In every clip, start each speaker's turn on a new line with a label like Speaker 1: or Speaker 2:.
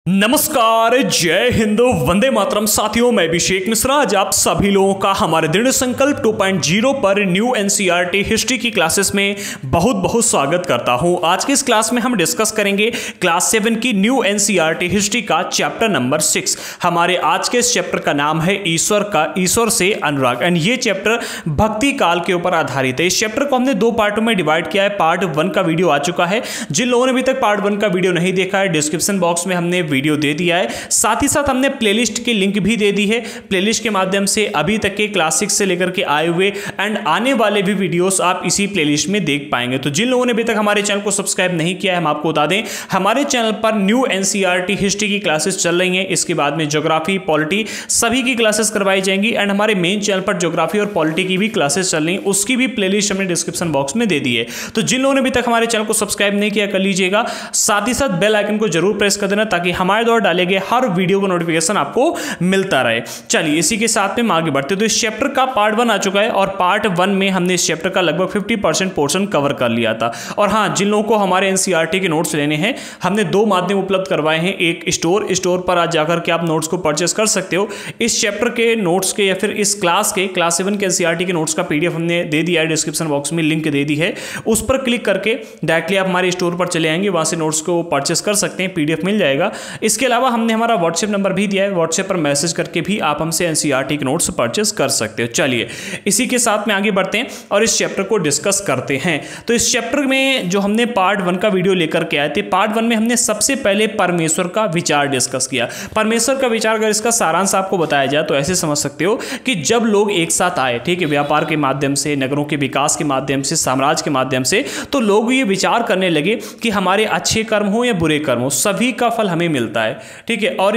Speaker 1: नमस्कार, जय हिंद, वंदे मातरम। साथियों, मैं अभिषेक मिश्रा आज आप सभी लोगों का हमारे दृढ़ संकल्प 2.0 पर न्यू एनसीईआरटी हिस्ट्री की क्लासेस में बहुत बहुत स्वागत करता हूं। आज की इस क्लास में हम डिस्कस करेंगे क्लास 7 की न्यू एनसीईआरटी हिस्ट्री का चैप्टर नंबर 6। हमारे आज के इस चैप्टर का नाम है ईश्वर से अनुराग, एंड ये चैप्टर भक्ति काल के ऊपर आधारित है। इस चैप्टर को हमने दो पार्टों में डिवाइड किया है। पार्ट 1 का वीडियो आ चुका है। जिन लोगों ने अभी तक पार्ट 1 का वीडियो नहीं देखा है, डिस्क्रिप्शन बॉक्स में हमने वीडियो दे दिया है। साथ ही साथ हमने प्लेलिस्ट की लिंक भी दे दी है। प्लेलिस्ट के माध्यम से अभी तक के क्लास 6 से लेकर के आए हुए एंड आने वाले भी वीडियोस आप इसी प्लेलिस्ट में देख पाएंगे। तो जिन लोगों ने अभी तक हमारे चैनल को सब्सक्राइब नहीं किया है, हम आपको बता दें हमारे चैनल पर न्यू एनसीईआरटी हिस्ट्री की क्लासेस चल रही हैं। इसके बाद में ज्योग्राफी, पॉलिटी सभी की क्लासेस करवाई जाएंगी, एंड हमारे मेन चैनल पर ज्योग्राफी और पॉलिटी की भी क्लासेस चल रही हैं। उसकी भी प्लेलिस्ट हमने डिस्क्रिप्शन बॉक्स में दे दी है। तो जिन लोगों ने अभी तक हमारे चैनल को सब्सक्राइब नहीं किया, कर लीजिएगा। साथ ही साथ बेल आइकन को जरूर प्रेस कर देना ताकि हमारे द्वारा डाले गए हर वीडियो का नोटिफिकेशन आपको मिलता रहे। चलिए, इसी के साथ में हम आगे बढ़ते हैं। तो इस चैप्टर का पार्ट 1 आ चुका है और पार्ट 1 में हमने इस चैप्टर का लगभग 50% पोर्शन कवर कर लिया था। और हाँ, जिन लोगों को हमारे एनसीईआरटी के नोट्स लेने हैं, हमने दो माध्यम उपलब्ध करवाए हैं। एक स्टोर पर आज जाकर के आप नोट्स को परचेस कर सकते हो। इस चैप्टर के नोट्स के या फिर इस क्लास 7 के एनसीईआरटी के नोट्स का पीडीएफ हमने दे दिया है। डिस्क्रिप्शन बॉक्स में लिंक दे दी है, उस पर क्लिक करके डायरेक्टली आप हमारे स्टोर पर चले आएंगे, वहां से नोट्स को परचेस कर सकते हैं, पीडीएफ मिल जाएगा। इसके अलावा हमने हमारा व्हाट्सएप नंबर भी दिया है, व्हाट्सएप पर मैसेज करके भी आप हमसे एनसीईआरटी के नोट्स परचेस कर सकते हो। चलिए, इसी के साथ में आगे बढ़ते हैं और इस चैप्टर को डिस्कस करते हैं। तो इस चैप्टर में जो हमने पार्ट 1 का वीडियो लेकर के आए थे, पार्ट 1 में हमने सबसे पहले परमेश्वर का विचार डिस्कस किया। परमेश्वर का विचार, अगर इसका सारांश आपको बताया जाए तो ऐसे समझ सकते हो कि जब लोग एक साथ आए, ठीक है, व्यापार के माध्यम से, नगरों के विकास के माध्यम से, साम्राज्य के माध्यम से, तो लोग ये विचार करने लगे कि हमारे अच्छे कर्म हो या बुरे कर्म हो, सभी का फल हमें मिलता है, ठीक है। और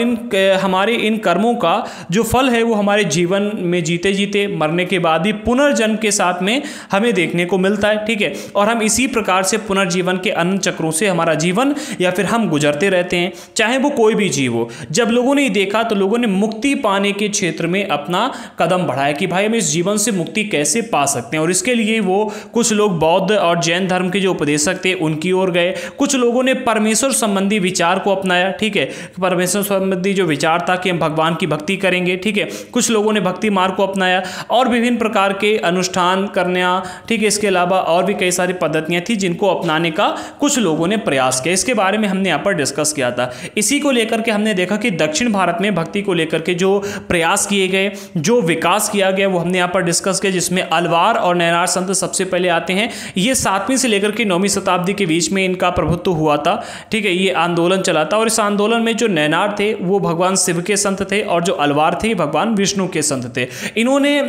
Speaker 1: हमारे इन कर्मों का जो फल है वो हमारे जीवन में जीते जीते मरने के बाद भी पुनर्जन्म के साथ में हमें देखने को मिलता है, ठीक है। और हम इसी प्रकार से पुनर्जीवन के अनंत चक्रों से हमारा जीवन या फिर हम गुजरते रहते हैं, चाहे वो कोई भी जीव हो। जब लोगों ने देखा तो लोगों ने मुक्ति पाने के क्षेत्र में अपना कदम बढ़ाया कि भाई हम इस जीवन से मुक्ति कैसे पा सकते हैं। और इसके लिए वो कुछ लोग बौद्ध और जैन धर्म के जो उपदेशक थे उनकी ओर गए। कुछ लोगों ने परमेश्वर संबंधी विचार को अपनाया, ठीक है, परमेश्वर संबंधी जो विचार था कि हम भगवान की भक्ति करेंगे, ठीक है। कुछ लोगों ने भक्ति मार्ग को अपनाया और विभिन्न प्रकार के अनुष्ठान करना, ठीक है। इसके अलावा और भी कई सारी पद्धतियां थी जिनको अपनाने का कुछ लोगों ने प्रयास किया। इसके बारे में हमने यहाँ पर डिस्कस किया था। इसी को लेकर के हमने देखा कि दक्षिण भारत में भक्ति को लेकर के जो प्रयास किए गए, जो विकास किया गया, वो हमने यहाँ पर डिस्कस किया, जिसमें अलवार और नैनार संत सबसे पहले आते हैं। ये 7वीं से लेकर के 9वीं शताब्दी के बीच में इनका प्रभुत्व हुआ था, ठीक है। ये आंदोलन चला था और इस आंदोलन में जो नैनार थे वो भगवान शिव के संत थे और जो अलवार थे भगवान विष्णु के संत थे। इन्होंने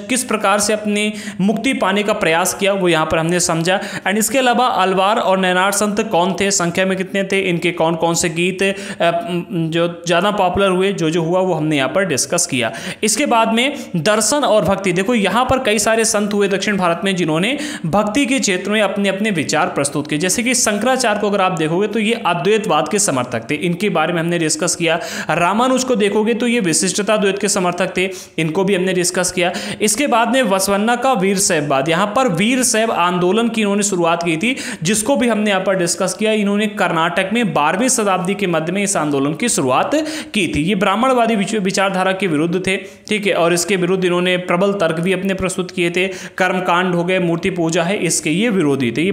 Speaker 1: किस प्रकार से अपनी मुक्ति पाने का प्रयास किया वो यहाँ पर हमने समझा। एंड इसके अलावा अलवार और नैनार संत कौन थे, संख्या में कितने थे, इनके कौन कौन से गीत जो ज़्यादा पॉपुलर हुए, जो हुआ वो हमने यहाँ पर डिस्कस किया। इसके बाद में दर्शन और भक्ति, देखो यहाँ पर कई सारे संत हुए दक्षिण भारत में जिन्होंने भक्ति के क्षेत्र में अपने अपने विचार प्रस्तुत किए। जैसे कि शंकराचार्य को अगर आप देखोगे तो ये अद्वैतवाद के समर्थक थे, इनके बारे में हमने डिस्कस किया। रामानुज को देखोगे तो ये विशिष्टता द्वैत के समर्थक थे, इनको भी हमने डिस्कस किया। इसके बाद में वसवन्ना का वीरशैववाद, यहाँ पर वीरशैव आंदोलन की इन्होंने शुरुआत की थी, जिसको भी हमने यहाँ पर डिस्कस किया। इन्होंने कर्नाटक में 12वीं शताब्दी के मध्य में इस आंदोलन की शुरुआत की थी। ये ब्राह्मणवादी विचारधारा के विरुद्ध थे, ठीक है, और इसके विरुद्ध इन्होंने प्रबल तर्क भी अपने प्रस्तुत किए थे। कर्मकांड हो गए, मूर्ति पूजा है, इसके ये विरोधी थे। ये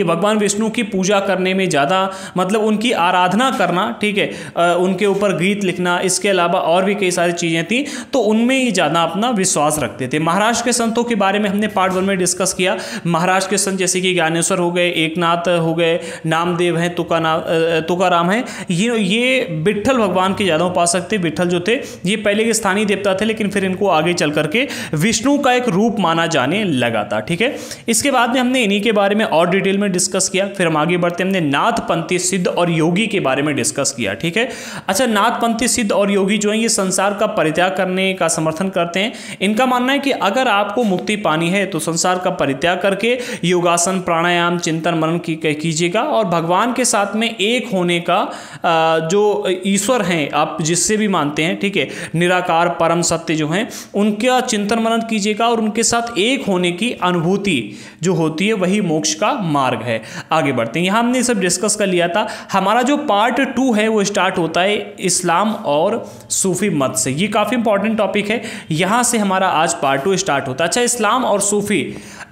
Speaker 1: भगवान विष्णु की पूजा करने में ज़्यादा, मतलब उनकी आराधना करना, ठीक है, उनके ऊपर गीत लिखना, इसके अलावा और भी कई सारी चीज़ें थी, तो उनमें ही ज़्यादा अपना विश्वास रखते थे। महाराष्ट्र के संतों के बारे में हमने पार्ट 1 में डिस्कस किया। महाराष्ट्र के संत जैसे कि ज्ञानेश्वर हो गए, एकनाथ हो गए, नामदेव हैं, तुकाराम हैं, ये विट्ठल भगवान के ज़्यादा उपासक थे। विट्ठल जो थे ये पहले के स्थानीय देवता थे, लेकिन फिर इनको आगे चल करके विष्णु का एक रूप माना जाने लगा था, ठीक है। इसके बाद में हमने इन्हीं के बारे में और डिटेल में डिस्कस किया। फिर हम आगे बढ़ते हमने नाथपंथी सिद्ध और योगी के बारे में डिस्कस किया, ठीक है। अच्छा, नाथपंथी सिद्ध और योगी जो है ये संसार का परित्याग करने का समर्थन करते हैं। इनका मानना है कि अगर आपको मुक्ति पानी है तो संसार का परित्याग करके योगासन, प्राणायाम, चिंतन मनन कीजिएगा और भगवान के साथ में एक होने का जो ईश्वर हैं आप जिससे भी मानते हैं, ठीक है, निराकार परम सत्य जो हैं उनका चिंतन मनन कीजिएगा और उनके साथ एक होने की अनुभूति जो होती है वही मोक्ष का मार्ग है। आगे बढ़ते हैं, यहाँ हमने सब डिस्कस कर लिया था। हमारा जो पार्ट 2 है वो स्टार्ट होता है इस्लाम और सूफी मत से। ये काफ़ी इंपॉर्टेंट टॉपिक है, यहाँ से हमारा आज पार्ट 2 स्टार्ट होता है। अच्छा, इस्लाम और सूफी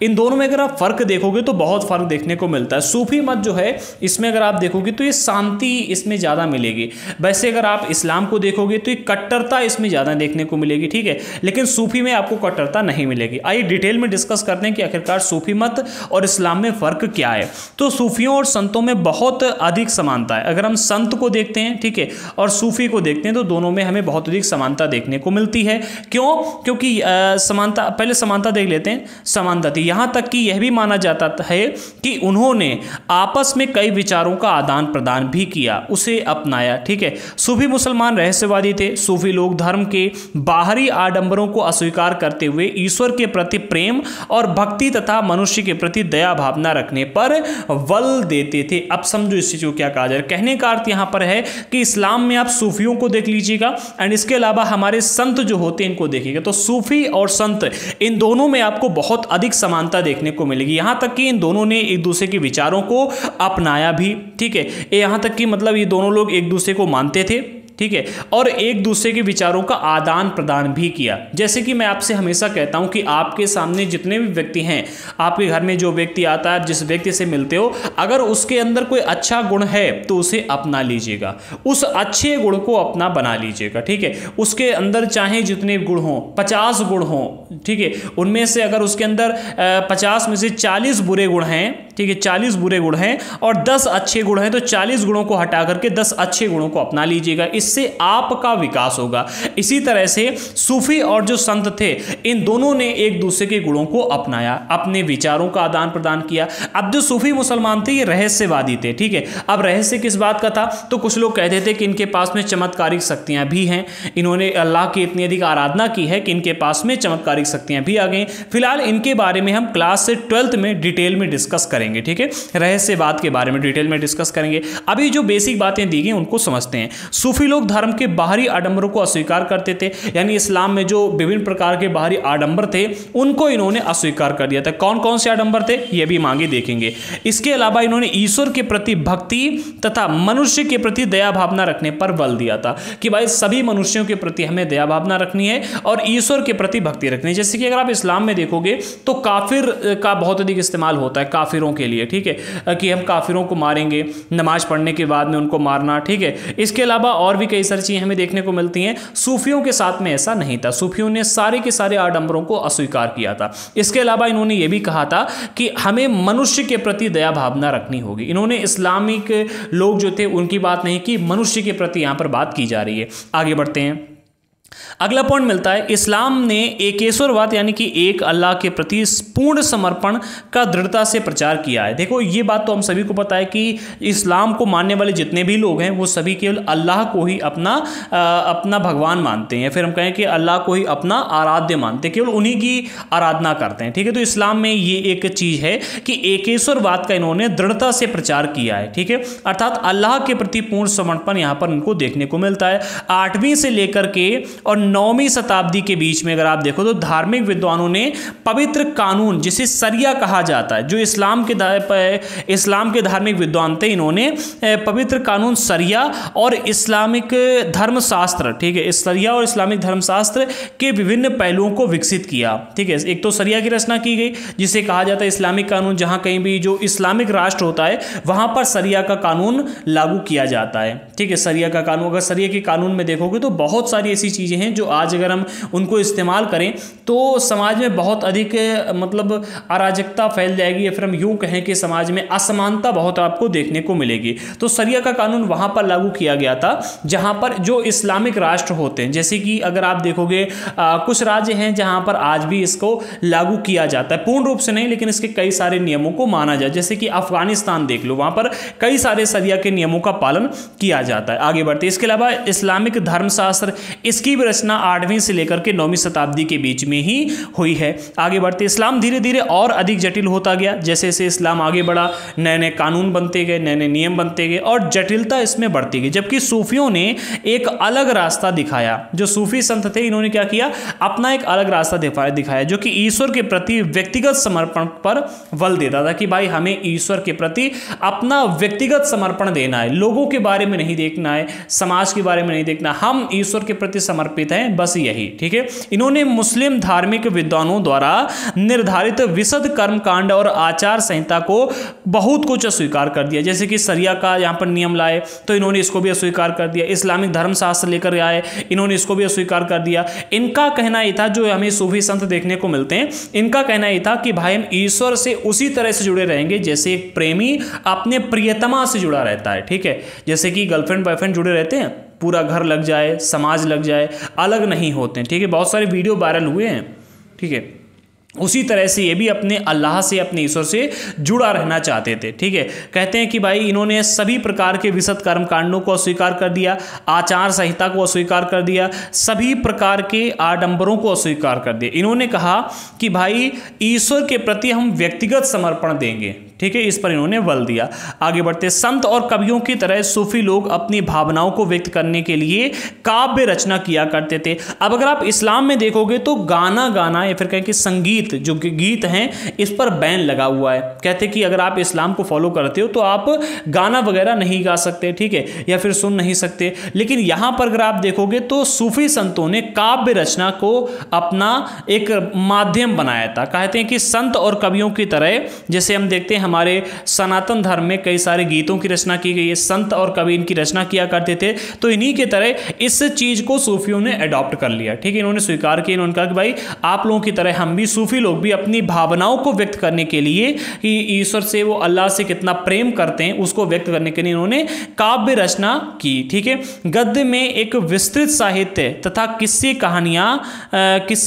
Speaker 1: इन दोनों में अगर आप फ़र्क देखोगे तो बहुत फ़र्क देखने को मिलता है। सूफी मत जो है इसमें अगर आप देखोगे तो ये शांति इसमें ज़्यादा मिलेगी। वैसे अगर आप इस्लाम को देखोगे तो ये कट्टरता इसमें ज़्यादा देखने को मिलेगी, ठीक है, लेकिन सूफी में आपको कट्टरता नहीं मिलेगी। आइए डिटेल में डिस्कस करते हैं कि आखिरकार सूफी मत और इस्लाम में फ़र्क क्या है। तो सूफियों और संतों में बहुत अधिक समानता है। अगर हम संत को देखते हैं, ठीक है, और सूफी को देखते हैं तो दोनों में हमें बहुत अधिक समानता देखने को मिलती है। क्यों? क्योंकि समानता, पहले समानता देख लेते हैं। समानता थी यहाँ तक कि यह भी माना जाता है कि उन्होंने आपस में कई विचारों का आदान प्रदान भी किया, उसे अपनाया, ठीक है। सूफी मुसलमान रहस्यवादी थे। सूफी लोग धर्म के बाहरी आडंबरों को अस्वीकार करते हुए ईश्वर के प्रति प्रेम और भक्ति तथा मनुष्य के प्रति दया भावना रखने पर बल देते थे। अब समझो इस चीज को क्या कहा जाए। कहने का अर्थ यहां पर है कि इस्लाम में आप सूफियों को देख लीजिएगा एंड इसके अलावा हमारे संत जो होते हैं इनको देखिएगा, तो सूफी और संत इन दोनों में आपको बहुत अधिक समानता देखने को मिलेगी। यहां तक कि इन दोनों ने एक दूसरे के विचारों को अपनाया भी, ठीक है। यहां तक कि मतलब ये दोनों लोग एक दूसरे को मानते थे, ठीक है, और एक दूसरे के विचारों का आदान प्रदान भी किया। जैसे कि मैं आपसे हमेशा कहता हूं कि आपके सामने जितने भी व्यक्ति हैं, आपके घर में जो व्यक्ति आता है, जिस व्यक्ति से मिलते हो, अगर उसके अंदर कोई अच्छा गुण है तो उसे अपना लीजिएगा, उस अच्छे गुण को अपना बना लीजिएगा, ठीक है। उसके अंदर चाहे जितने गुण हों, 50 गुण हों, ठीक है, उनमें से अगर उसके अंदर 50 में से 40 बुरे गुण हैं, ठीक है, 40 बुरे गुण हैं और 10 अच्छे गुण हैं, तो 40 गुणों को हटा करके 10 अच्छे गुणों को अपना लीजिएगा। इससे आपका विकास होगा। इसी तरह से सूफी और जो संत थे, इन दोनों ने एक दूसरे के गुणों को अपनाया, अपने विचारों का आदान प्रदान किया। अब जो सूफी मुसलमान थे ये रहस्यवादी थे, ठीक है। अब रहस्य किस बात का था? तो कुछ लोग कहते थे कि इनके पास में चमत्कारिक शक्तियां भी हैं, इन्होंने अल्लाह की इतनी अधिक आराधना की है कि इनके पास में चमत्कारिक शक्तियां भी आ गई। फिलहाल इनके बारे में हम क्लास 12th में डिटेल में डिस्कस करेंगे, ठीक है, रहस्यवाद के बारे में डिटेल में डिस्कस करेंगे। अभी जो बेसिक बातें दी गई उनको समझते हैं। सूफी लोग धर्म के बाहरी आडंबरों को अस्वीकार करते थे, यानी इस्लाम में जो विभिन्न प्रकार के बाहरी आडंबर थे उनको इन्होंने अस्वीकार कर दिया था। कौन कौन से आडंबर थे ये भी आगे देखेंगे। इसके अलावा इन्होंने ईश्वर के प्रति भक्ति तथा मनुष्य के प्रति दया भावना रखने पर बल दिया था कि भाई सभी मनुष्यों के प्रति हमें दया भावना रखनी है और ईश्वर के प्रति भक्ति रखनी है। जैसे कि अगर आप इस्लाम में देखोगे तो काफिर का बहुत अधिक इस्तेमाल होता है काफिरों के लिए, ठीक है, कि हम काफिरों को मारेंगे, नमाज पढ़ने के बाद में उनको मारना, ठीक है। इसके अलावा और भी कई सारी चीजें हमें देखने को मिलती हैं। सूफियों के साथ में ऐसा नहीं था, सूफियों ने सारे के सारे आडंबरों को अस्वीकार किया था। इसके अलावा इन्होंने यह भी कहा था कि हमें मनुष्य के प्रति दया भावना रखनी होगी। इन्होंने इस्लामिक लोग जो थे उनकी बात नहीं की, मनुष्य के प्रति यहां पर बात की जा रही है। आगे बढ़ते हैं। अगला पॉइंट मिलता है, इस्लाम ने एकेश्वरवाद यानी कि एक अल्लाह के प्रति पूर्ण समर्पण का दृढ़ता से प्रचार किया है। देखो ये बात तो हम सभी को पता है कि इस्लाम को मानने वाले जितने भी लोग हैं वो सभी केवल अल्लाह को ही अपना भगवान मानते हैं, फिर हम कहें कि अल्लाह को ही अपना आराध्य मानते हैं, केवल उन्हीं की आराधना करते हैं, ठीक है। तो इस्लाम में ये एक चीज है कि एकेश्वरवाद का इन्होंने दृढ़ता से प्रचार किया है, ठीक है, अर्थात अल्लाह के प्रति पूर्ण समर्पण यहां पर इनको देखने को मिलता है। 8वीं से लेकर के और 9वीं शताब्दी के बीच में अगर आप देखो तो धार्मिक विद्वानों ने पवित्र कानून जिसे सरिया कहा जाता है, जो इस्लाम के धार्मिक विद्वान थे, इन्होंने पवित्र कानून सरिया और इस्लामिक धर्मशास्त्र, ठीक है, इस सरिया और इस्लामिक धर्मशास्त्र के विभिन्न पहलुओं को विकसित किया, ठीक है। एक तो सरिया की रचना की गई जिसे कहा जाता है इस्लामिक कानून, जहां कहीं भी जो इस्लामिक राष्ट्र होता है वहां पर सरिया का कानून लागू किया जाता है, ठीक है। सरिया का कानून, अगर सरिया के कानून में देखोगे तो बहुत सारी ऐसी चीजें हैं जो आज अगर हम उनको इस्तेमाल करें तो समाज में बहुत अधिक मतलब अराजकता फैल जाएगी, या फिर हम यूं कहें कि समाज में असमानता बहुत आपको देखने को मिलेगी। तो सरिया का कानून वहां पर लागू किया गया था जहां पर जो इस्लामिक राष्ट्र होते हैं, जैसे कि अगर आप देखोगे कुछ राज्य हैं जहां पर आज भी इसको लागू किया जाता है, पूर्ण रूप से नहीं लेकिन इसके कई सारे नियमों को माना जाए। जैसे कि अफगानिस्तान देख लो, वहां पर कई सारे सरिया के नियमों का पालन किया जाता है। आगे बढ़ते, इसके अलावा इस्लामिक धर्मशास्त्र, इसकी इसकी भी रचना 8वीं से लेकर के 9वीं शताब्दी के बीच में ही हुई है। आगे बढ़ते इस्लाम धीरे धीरे और अधिक जटिल होता गया। जैसे जैसे इस्लाम आगे बढ़ा, नए नए कानून बनते गए, नए नए नियम बनते गए और जटिलता इसमें बढ़ती गई। जबकि सूफियों ने एक अलग रास्ता दिखाया। जो सूफी संत थे इन्होंने क्या किया, अपना एक अलग रास्ता दिखाया जो कि ईश्वर के प्रति व्यक्तिगत समर्पण पर बल देता था कि भाई हमें ईश्वर के प्रति अपना व्यक्तिगत समर्पण देना है, लोगों के बारे में नहीं देखना है, समाज के बारे में नहीं देखना, हम ईश्वर के प्रति समर्पित हैं, बस यही। ठीक है। इन्होंने मुस्लिम धार्मिक विद्वानों द्वारा निर्धारित विशद कर्मकांड और आचार संहिता को बहुत कुछ अस्वीकार कर दिया। जैसे कि शरिया का यहाँ पर नियम लाए तो इन्होंने इसको भी अस्वीकार कर दिया। इस्लामिक धर्मशास्त्र लेकर आए, इन्होंने इसको भी अस्वीकार कर दिया। इनका कहना यह था, जो हमें सूफी संत देखने को मिलते हैं, इनका कहना यह था कि भाई हम ईश्वर से उसी तरह से जुड़े रहेंगे जैसे एक प्रेमी अपने प्रियतमा से जुड़ा रहता है। ठीक है। जैसे कि गर्लफ्रेंड बॉयफ्रेंड जुड़े रहते हैं, पूरा घर लग जाए, समाज लग जाए, अलग नहीं होते हैं। ठीक है। बहुत सारे वीडियो वायरल हुए हैं। ठीक है। उसी तरह से ये भी अपने अल्लाह से, अपने ईश्वर से जुड़ा रहना चाहते थे। ठीक है। कहते हैं कि भाई इन्होंने सभी प्रकार के विशद कर्मकांडों को अस्वीकार कर दिया, आचार संहिता को अस्वीकार कर दिया, सभी प्रकार के आडंबरों को अस्वीकार कर दिया। इन्होंने कहा कि भाई ईश्वर के प्रति हम व्यक्तिगत समर्पण देंगे। ठीक है। इस पर इन्होंने बल दिया। आगे बढ़ते, संत और कवियों की तरह सूफी लोग अपनी भावनाओं को व्यक्त करने के लिए काव्य रचना किया करते थे। अब अगर आप इस्लाम में देखोगे तो गाना या फिर कहें कि संगीत, जो गीत हैं, इस पर बैन लगा हुआ है। कहते कि अगर आप इस्लाम को फॉलो करते हो तो आप गाना वगैरह नहीं गा सकते। ठीक है। या फिर सुन नहीं सकते। लेकिन यहां पर अगर आप देखोगे तो सूफी संतों ने काव्य रचना को अपना एक माध्यम बनाया था। कहते हैं कि संत और कवियों की तरह, जैसे हम देखते हैं हमारे सनातन धर्म में कई सारे गीतों की रचना की गई है, संत और कवि इनकी रचना किया करते थे, तो इन्हीं के तरह इस चीज को सूफियों ने अडॉप्ट कर लिया। ठीक है। इन्होंने स्वीकार किया, इन्होंने कहा कि भाई आप लोगों की तरह हम भी, सूफी लोग भी अपनी भावनाओं को व्यक्त करने के लिए कि ईश्वर से, वो अल्लाह से कितना प्रेम करते हैं, उसको व्यक्त करने के लिए इन्होंने काव्य रचना की। ठीक है। गद्य में एक विस्तृत साहित्य तथा किस्से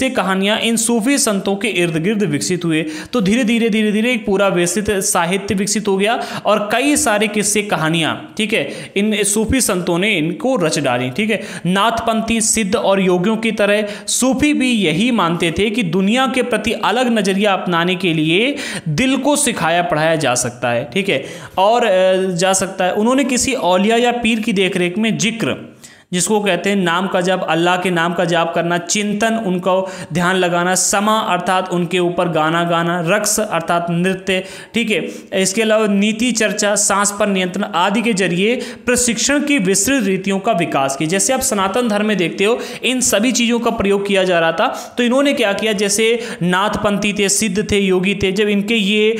Speaker 1: कहानियां इन सूफी संतों के इर्द गिर्द विकसित हुए। तो धीरे धीरे एक पूरा विस्तृत साहित्य विकसित हो गया और कई सारे किस्से कहानियां, ठीक है, इन सूफी संतों ने इनको रच डाली। ठीक है। नाथपंथी, सिद्ध और योगियों की तरह सूफी भी यही मानते थे कि दुनिया के प्रति अलग नजरिया अपनाने के लिए दिल को सिखाया पढ़ाया जा सकता है। ठीक है। और जा सकता है। उन्होंने किसी औलिया या पीर की देखरेख में जिक्र, जिसको कहते हैं नाम का जाप, अल्लाह के नाम का जाप करना, चिंतन, उनको ध्यान लगाना, समा अर्थात उनके ऊपर गाना गाना, रक्स अर्थात नृत्य, ठीक है, इसके अलावा नीति चर्चा, सांस पर नियंत्रण आदि के जरिए प्रशिक्षण की विस्तृत रीतियों का विकास किया। जैसे आप सनातन धर्म में देखते हो इन सभी चीज़ों का प्रयोग किया जा रहा था, तो इन्होंने क्या किया, जैसे नाथपंथी थे, सिद्ध थे, योगी थे, जब इनके ये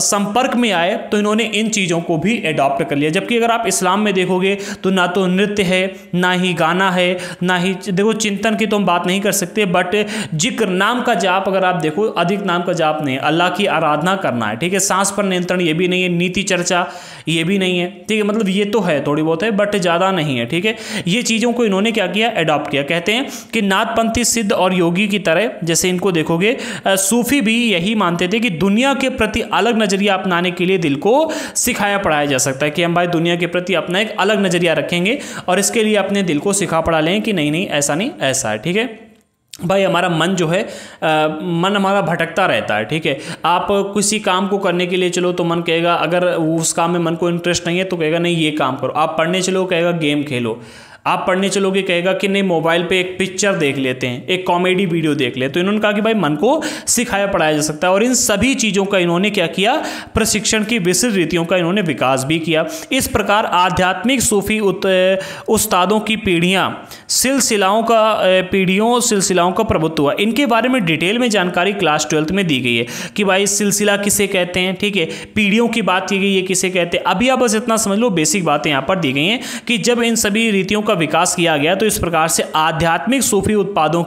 Speaker 1: संपर्क में आए तो इन्होंने इन चीज़ों को भी एडॉप्ट कर लिया। जबकि अगर आप इस्लाम में देखोगे तो ना तो नृत्य है, ना ही गाना है, ना ही, देखो चिंतन की तो हम बात नहीं कर सकते, बट जिक्र, नाम का जाप अगर आप देखो, अधिक नाम का जाप नहीं है, अल्लाह की आराधना करना है। ठीक है। सांस पर नियंत्रण ये भी नहीं है, नीति चर्चा ये भी नहीं है। ठीक है। मतलब ये तो है, थोड़ी बहुत है, बट ज़्यादा नहीं है। ठीक है। ये चीज़ों को इन्होंने क्या किया, एडॉप्ट किया। कहते हैं कि नाथपंथी, सिद्ध और योगी की तरह, जैसे इनको देखोगे, सूफी भी यही मानते थे कि दुनिया के प्रति अलग नजरिया अपनाने के लिए दिल को सिखाया पढ़ाया जा सकता है, कि हम भाई दुनिया के प्रति अपना एक अलग नजरिया रखेंगे और इसके लिए अपने दिल को सिखा पढ़ा लें कि नहीं ऐसा नहीं, ऐसा है। ठीक है। भाई हमारा मन जो है, मन हमारा भटकता रहता है। ठीक है। आप किसी काम को करने के लिए चलो तो मन कहेगा, अगर उस काम में मन को इंटरेस्ट नहीं है तो कहेगा नहीं ये काम करो। आप पढ़ने चलो, कहेगा गेम खेलो। आप पढ़ने चलोगे, कहेगा कि नहीं मोबाइल पे एक पिक्चर देख लेते हैं, एक कॉमेडी वीडियो देख ले। तो इन्होंने कहा कि भाई मन को सिखाया पढ़ाया जा सकता है, और इन सभी चीज़ों का इन्होंने क्या किया, प्रशिक्षण की विस्तृत रीतियों का इन्होंने विकास भी किया। इस प्रकार आध्यात्मिक सूफी उस्तादों की सिलसिलाओं का प्रभुत्व हुआ। इनके बारे में डिटेल में जानकारी क्लास 12th में दी गई है कि भाई सिलसिला किसे कहते हैं। ठीक है। पीढ़ियों की बात की गई है, किसे कहते हैं। अभी आप बस इतना समझ लो, बेसिक बातें यहाँ पर दी गई हैं कि जब इन सभी रीतियों का विकास किया गया तो इस प्रकार से आध्यात्मिक सूफी उस्तादों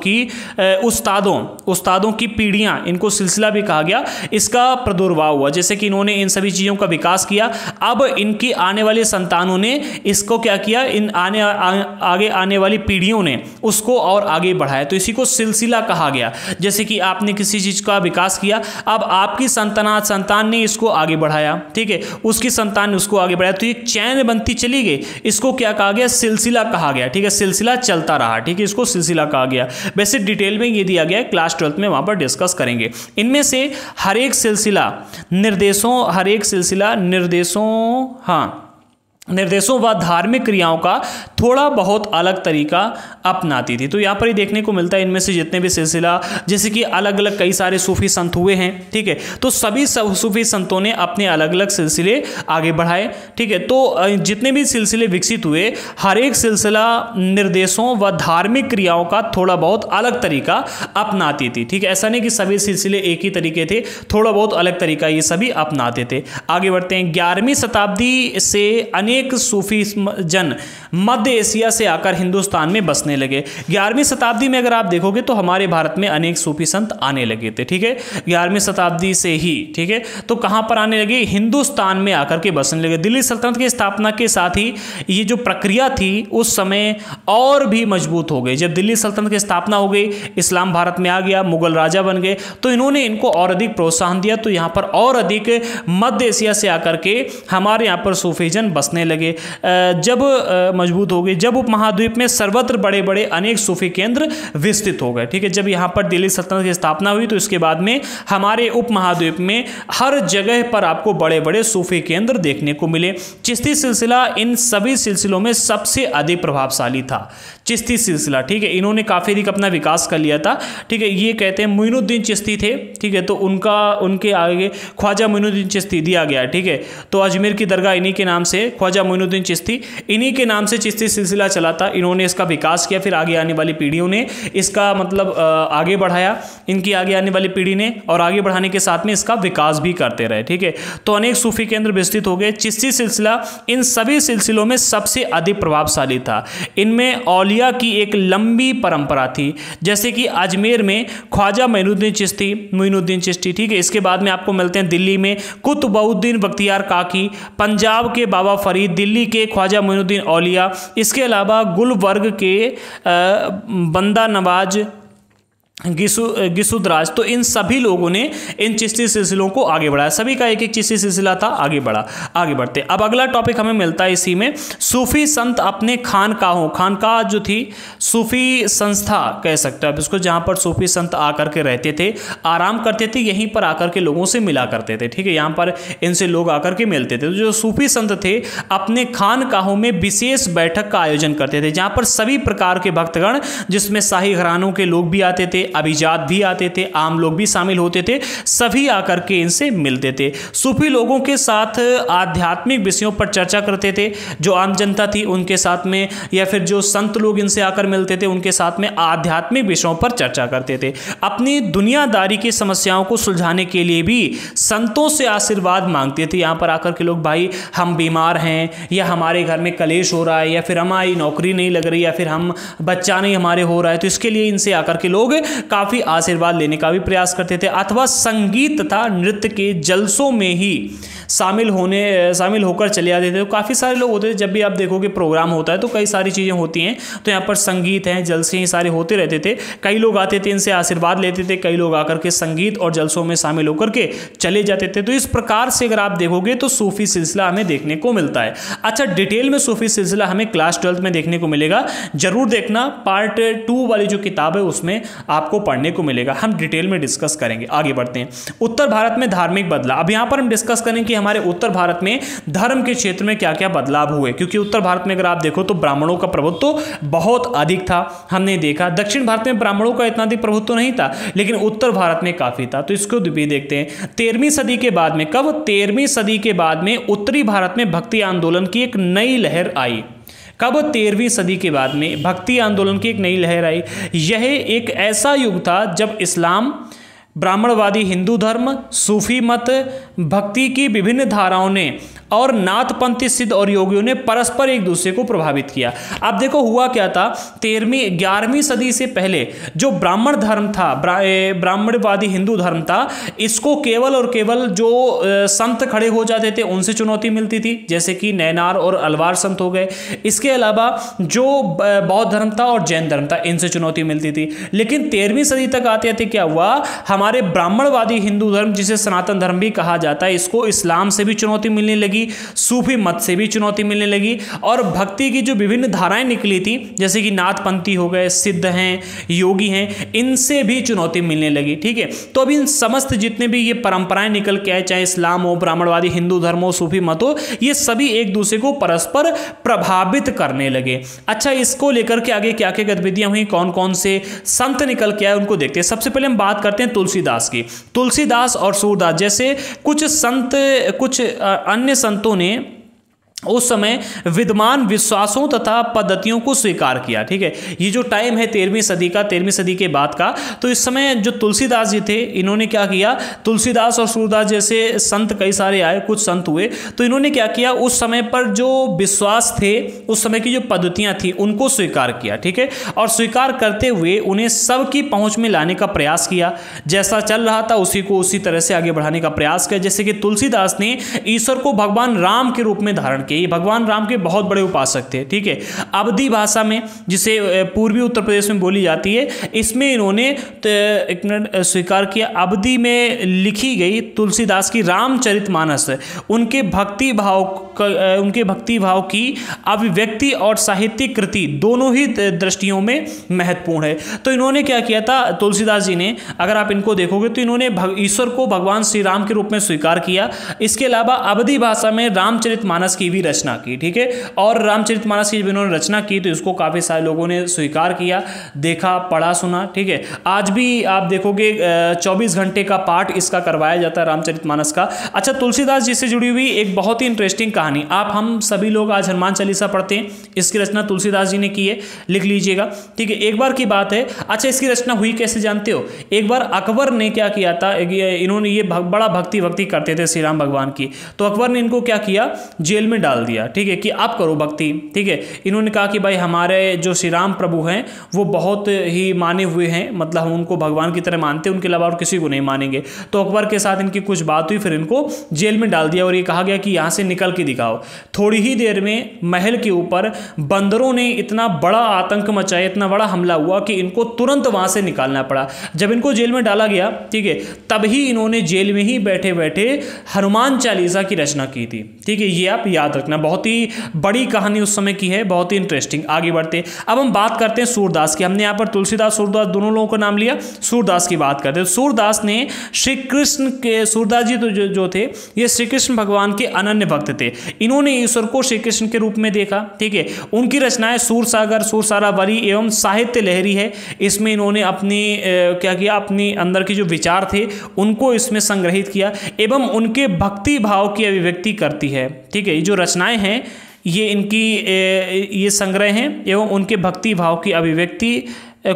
Speaker 1: की पीढ़ियां, इनको सिलसिला भी कहा गया, इसका प्रादुर्भाव हुआ। जैसे कि इन्होंने इन सभी चीजों का विकास किया, अब इनकी आने वाले संतानों ने इसको क्या किया, इन आगे आने वाली पीढ़ियों ने उसको और आगे बढ़ाया, तो इसी को सिलसिला कहा गया। जैसे कि आपने किसी चीज का विकास किया, अब आपकी संतान ने इसको आगे बढ़ाया, ठीक है, उसकी संतान ने उसको आगे बढ़ाया, तो एक चैन बनती चली गई, इसको क्या कहा गया, सिलसिला कहा कहा गया, ठीक है, सिलसिला चलता रहा, ठीक है, इसको सिलसिला कहा गया। वैसे डिटेल में ये दिया गया है, क्लास 12th में वहां पर डिस्कस करेंगे। इनमें से हर एक सिलसिला निर्देशों व धार्मिक क्रियाओं का थोड़ा बहुत अलग तरीका अपनाती थी। तो यहाँ पर ही देखने को मिलता है इनमें से जितने भी सिलसिला, जैसे कि अलग अलग कई सारे सूफी संत हुए हैं, ठीक है, तो सभी सूफी संतों ने अपने अलग अलग सिलसिले आगे बढ़ाए, ठीक है। तो जितने भी सिलसिले विकसित हुए, हर एक सिलसिला निर्देशों व धार्मिक क्रियाओं का थोड़ा बहुत अलग तरीका अपनाती थी, ठीक है। ऐसा नहीं कि सभी सिलसिले एक ही तरीके थे, थोड़ा बहुत अलग तरीका ये सभी अपनाते थे। आगे बढ़ते हैं। 11वीं शताब्दी से अनेक सूफी जन मध्य एशिया से आकर हिंदुस्तान में बसने लगे। 11वीं शताब्दी में अगर आप देखोगे तो हमारे भारत में अनेक सूफी संत आने लगे थे, ठीक है, 11वीं शताब्दी से ही, ठीक है। तो कहां पर आने लगे? हिंदुस्तान में आकर के बसने लगे। दिल्ली सल्तनत की स्थापना के साथ ही ये जो प्रक्रिया थी उस समय और भी मजबूत हो गई। जब दिल्ली सल्तनत की स्थापना हो गई, इस्लाम भारत में आ गया, मुगल राजा बन गए, तो इन्होंने इनको और अधिक प्रोत्साहन दिया। तो यहाँ पर और अधिक मध्य एशिया से आकर के हमारे यहाँ पर सूफी जन बसने लगे। जब मजबूत हो गई, जब उपमहाद्वीप में सर्वत्र बड़े बड़े अनेक सूफी केंद्र विस्तृत हो गए, ठीक है। जब यहाँ पर दिल्ली सल्तनत की स्थापना हुई तो इसके बाद में हमारे उपमहाद्वीप में हर जगह पर आपको बड़े बड़े सूफी केंद्र देखने को मिले। चिश्ती सिलसिला इन सभी सिलसिलों में सबसे अधिक प्रभावशाली था। चिश्ती सिलसिला, ठीक है, इन्होंने काफी अधिक अपना विकास कर लिया था, ठीक है। ये कहते हैं मोइनुद्दीन चिश्ती थे, ठीक है, तो उनके आगे ख्वाजा मोइनुद्दीन चिश्ती दिया गया, ठीक है। तो अजमेर की दरगाह इन्हीं के नाम से, ख्वाजा मोइनुद्दीन चिश्ती, इन्हीं के नाम से चिश्ती सिलसिला चला था। इन्होंने इसका विकास किया, फिर आगे आने वाली पीढ़ियों ने इसका मतलब आगे बढ़ाया, इनकी आगे आने वाली पीढ़ी ने, और आगे बढ़ाने के साथ में इसका विकास भी करते रहे, ठीक है। तो अनेक सूफी केंद्र विस्तृत हो गए। चिश्ती सिलसिला इन सभी सिलसिलों में सबसे अधिक प्रभावशाली था। इनमें औलिया की एक लंबी परंपरा थी, जैसे कि अजमेर में ख्वाजा मोइनुद्दीन चिश्ती, ठीक है। इसके बाद में आपको मिलते हैं दिल्ली में कुतुबउद्दीन बख्तियार काकी, पंजाब के बाबा फरीद, दिल्ली के ख्वाजा मोइनुद्दीन औलिया, इसके अलावा गुलबर्ग के बंदा नवाज गिसुदराज। तो इन सभी लोगों ने इन चिश्ती सिलसिलों को आगे बढ़ाया। सभी का एक एक चिश्ती सिलसिला था, आगे बढ़ा। आगे बढ़ते अब अगला टॉपिक हमें मिलता है इसी में, सूफी संत अपने खानकाह जो थी सूफी संस्था कह सकते हैं आप इसको, जहां पर सूफी संत आकर के रहते थे, आराम करते थे, यहीं पर आकर के लोगों से मिला करते थे, ठीक है। यहाँ पर इनसे लोग आकर के मिलते थे। तो जो सूफी संत थे अपने खानकाहों में विशेष बैठक का आयोजन करते थे, जहां पर सभी प्रकार के भक्तगण, जिसमें शाही घरानों के लोग भी आते थे, अभिजात भी आते थे, आम लोग भी शामिल होते थे, सभी आकर के इनसे मिलते थे। सूफी लोगों के साथ आध्यात्मिक विषयों पर चर्चा करते थे, जो आम जनता थी उनके साथ में, या फिर जो संत लोग इनसे आकर मिलते थे उनके साथ में आध्यात्मिक विषयों पर चर्चा करते थे। अपनी दुनियादारी की समस्याओं को सुलझाने के लिए भी संतों से आशीर्वाद मांगते थे। यहाँ पर आकर के लोग, भाई हम बीमार हैं, या हमारे घर में कलेश हो रहा है, या फिर हमारी नौकरी नहीं लग रही, या फिर हम बच्चा नहीं हमारे हो रहा है, तो इसके लिए इनसे आकर के लोग काफी आशीर्वाद लेने का भी प्रयास करते थे। अथवा संगीत तथा नृत्य के जलसों में ही शामिल होकर चले आते थे। तो काफ़ी सारे लोग होते थे, जब भी आप देखोगे प्रोग्राम होता है तो कई सारी चीज़ें होती हैं, तो यहाँ पर संगीत हैं, जलसे हैं, सारे होते रहते थे। कई लोग आते थे, इनसे आशीर्वाद लेते थे, कई लोग आकर के संगीत और जलसों में शामिल होकर के चले जाते थे। तो इस प्रकार से अगर आप देखोगे तो सूफी सिलसिला हमें देखने को मिलता है। अच्छा, डिटेल में सूफी सिलसिला हमें क्लास 12th में देखने को मिलेगा, जरूर देखना। पार्ट 2 वाली जो किताब है उसमें आपको पढ़ने को मिलेगा, हम डिटेल में डिस्कस करेंगे। आगे बढ़ते हैं। उत्तर भारत में धार्मिक बदलाव। अब यहाँ पर हम डिस्कस करें कि हमारे उत्तर भारत में धर्म के क्षेत्र में क्या क्या बदलाव हुए, क्योंकि उत्तर भारत में अगर आप देखो तो ब्राह्मणों का प्रभुत्व तो बहुत अधिक था, हमने देखा। दक्षिण भारत में ब्राह्मणों का इतना अधिक प्रभुत्व नहीं था, लेकिन उत्तर भारत में काफी था। तो इसको भी देखते हैं। 13वीं सदी के बाद में, कब? 13वीं सदी के बाद में उत्तरी भारत में भक्ति आंदोलन की एक नई लहर आई। कब? 13वीं सदी के बाद में भक्ति आंदोलन की एक नई लहर आई। यह एक ऐसा युग था जब इस्लाम, ब्राह्मणवादी हिंदू धर्म, सूफी मत, भक्ति की विभिन्न धाराओं ने और नाथपंथी सिद्ध और योगियों ने परस्पर एक दूसरे को प्रभावित किया। अब देखो हुआ क्या था, 11वीं सदी से पहले जो ब्राह्मण धर्म था, ब्राह्मणवादी हिंदू धर्म था, इसको केवल और केवल जो संत खड़े हो जाते थे उनसे चुनौती मिलती थी, जैसे कि नैनार और अलवार संत हो गए। इसके अलावा जो बौद्ध धर्म था और जैन धर्म था, इनसे चुनौती मिलती थी। लेकिन 13वीं सदी तक आते आते क्या हुआ, हमारे ब्राह्मणवादी हिंदू धर्म, जिसे सनातन धर्म भी कहा जाता है, इसको इस्लाम से भी चुनौती मिलने लगी, लगी, सूफी मत से भी चुनौती मिलने लगी, और भक्ति की जो विभिन्न धाराएं निकली थी जैसे कि नाथपंथी हो गए, सिद्ध हैं, योगी हैं, इनसे भी चुनौती मिलने लगी। ठीक है, तो अब इन समस्त जितने भी ये परंपराएं निकल के आए, चाहे इस्लाम हो, ब्राह्मणवादी हिंदू धर्म हो, सूफी मत हो, ये सभी एक दूसरे को परस्पर प्रभावित करने लगे। अच्छा, इसको लेकर के आगे क्या क्या गतिविधियां हुई, कौन कौन से संत निकल के आए उनको देखते हैं। सबसे पहले हम बात करते हैं तुलसीदास की। तुलसीदास और सूरदास जैसे कुछ संत, कुछ अन्य संतों ने उस समय विद्यमान विश्वासों तथा पद्धतियों को स्वीकार किया। ठीक है, ये जो टाइम है 13वीं सदी का, 13वीं सदी के बाद का, तो इस समय जो तुलसीदास जी थे इन्होंने क्या किया, तुलसीदास और सूरदास जैसे संत कई सारे आए, कुछ संत हुए, तो इन्होंने क्या किया, उस समय पर जो विश्वास थे, उस समय की जो पद्धतियां थी उनको स्वीकार किया। ठीक है, और स्वीकार करते हुए उन्हें सबकी पहुंच में लाने का प्रयास किया, जैसा चल रहा था उसी को उसी तरह से आगे बढ़ाने का प्रयास किया। जैसे कि तुलसीदास ने ईश्वर को भगवान राम के रूप में धारण, ये भगवान राम के बहुत बड़े उपासक थे। ठीक है, अवधी भाषा में जिसे पूर्वी उत्तर प्रदेश में बोली जाती है, इसमें इन्होंने एक मिनट स्वीकार किया। अवधी में लिखी गई तुलसीदास की रामचरितमानस उनके भक्ति भाव की अभिव्यक्ति और साहित्यिक कृति दोनों ही दृष्टियों में महत्वपूर्ण है। तो इन्होंने क्या किया था तुलसीदास जी ने, अगर आप इनको देखोगे तो इन्होंने ईश्वर को भगवान श्री राम के रूप में स्वीकार किया। इसके अलावा अवधी भाषा में रामचरितमानस की भी रचना की। ठीक है, और रामचरितमानस की जब इन्होंने रचना की तो इसको काफी सारे लोगों ने स्वीकार किया, देखा, पढ़ा, सुना। ठीक है, आज भी आप देखोगे 24 घंटे का पाठ इसका करवाया जाता है रामचरितमानस का। अच्छा, तुलसीदास जी से जुड़ी हुई एक बहुत ही इंटरेस्टिंग कहानी, आप हम सभी लोग आज हनुमान चालीसा पढ़ते हैं, इसकी रचना तुलसीदास जी ने की है, लिख लीजिएगा। ठीक है, एक बार की बात है। अच्छा, इसकी रचना हुई कैसे जानते हो, एक बार अकबर ने क्या किया था, इन्होंने ये बड़ा भक्ति करते थे श्री राम भगवान की, तो अकबर ने इनको क्या किया, जेल में डाल दिया। ठीक है, कि आप करो भक्ति। ठीक है, इन्होंने कहा कि भाई हमारे जो श्री राम प्रभु हैं वो बहुत ही माने हुए हैं, मतलब हम उनको भगवान की तरह मानते हैं, उनके अलावा और किसी को नहीं मानेंगे। तो अकबर के साथ इनकी कुछ बात हुई, फिर इनको जेल में डाल दिया और ये कहा गया कि यहाँ से निकल के दिखाओ। थोड़ी ही देर में महल के ऊपर बंदरों ने इतना बड़ा आतंक मचाया, इतना बड़ा हमला हुआ कि इनको तुरंत वहां से निकालना पड़ा। जब इनको जेल में डाला गया, ठीक है, तभी इन्होंने जेल में ही बैठे बैठे हनुमान चालीसा की रचना की थी। ठीक है, ये आप याद रखना, बहुत ही बड़ी कहानी उस समय की है, बहुत ही इंटरेस्टिंग। आगे बढ़ते, अब हम बात करते हैं सूरदास की। हमने यहाँ पर तुलसीदास, सूरदास दोनों लोगों का नाम लिया, सूरदास की बात करते हैं। सूरदास ने श्री कृष्ण के, सूरदास जी तो जो थे ये श्री कृष्ण भगवान के अनन्य भक्त थे। इन्होंने ईश्वर को श्री कृष्ण के रूप में देखा। ठीक है, उनकी रचनाएं सूरसागर, सूरसारावली एवं साहित्य लहरी है। इसमें इन्होंने अपनी क्या किया, अपनी अंदर के जो विचार थे उनको इसमें संग्रहित किया एवं उनके भक्ति भाव की अभिव्यक्ति करती है। ठीक है, ये जो रचनाएं हैं ये इनकी ये संग्रह हैं एवं उनके भक्ति भाव की अभिव्यक्ति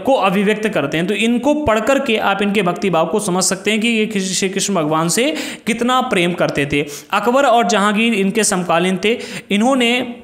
Speaker 1: को अभिव्यक्त करते हैं। तो इनको पढ़ करके आप इनके भक्ति भाव को समझ सकते हैं कि ये श्री कृष्ण भगवान से कितना प्रेम करते थे। अकबर और जहांगीर इनके समकालीन थे। इन्होंने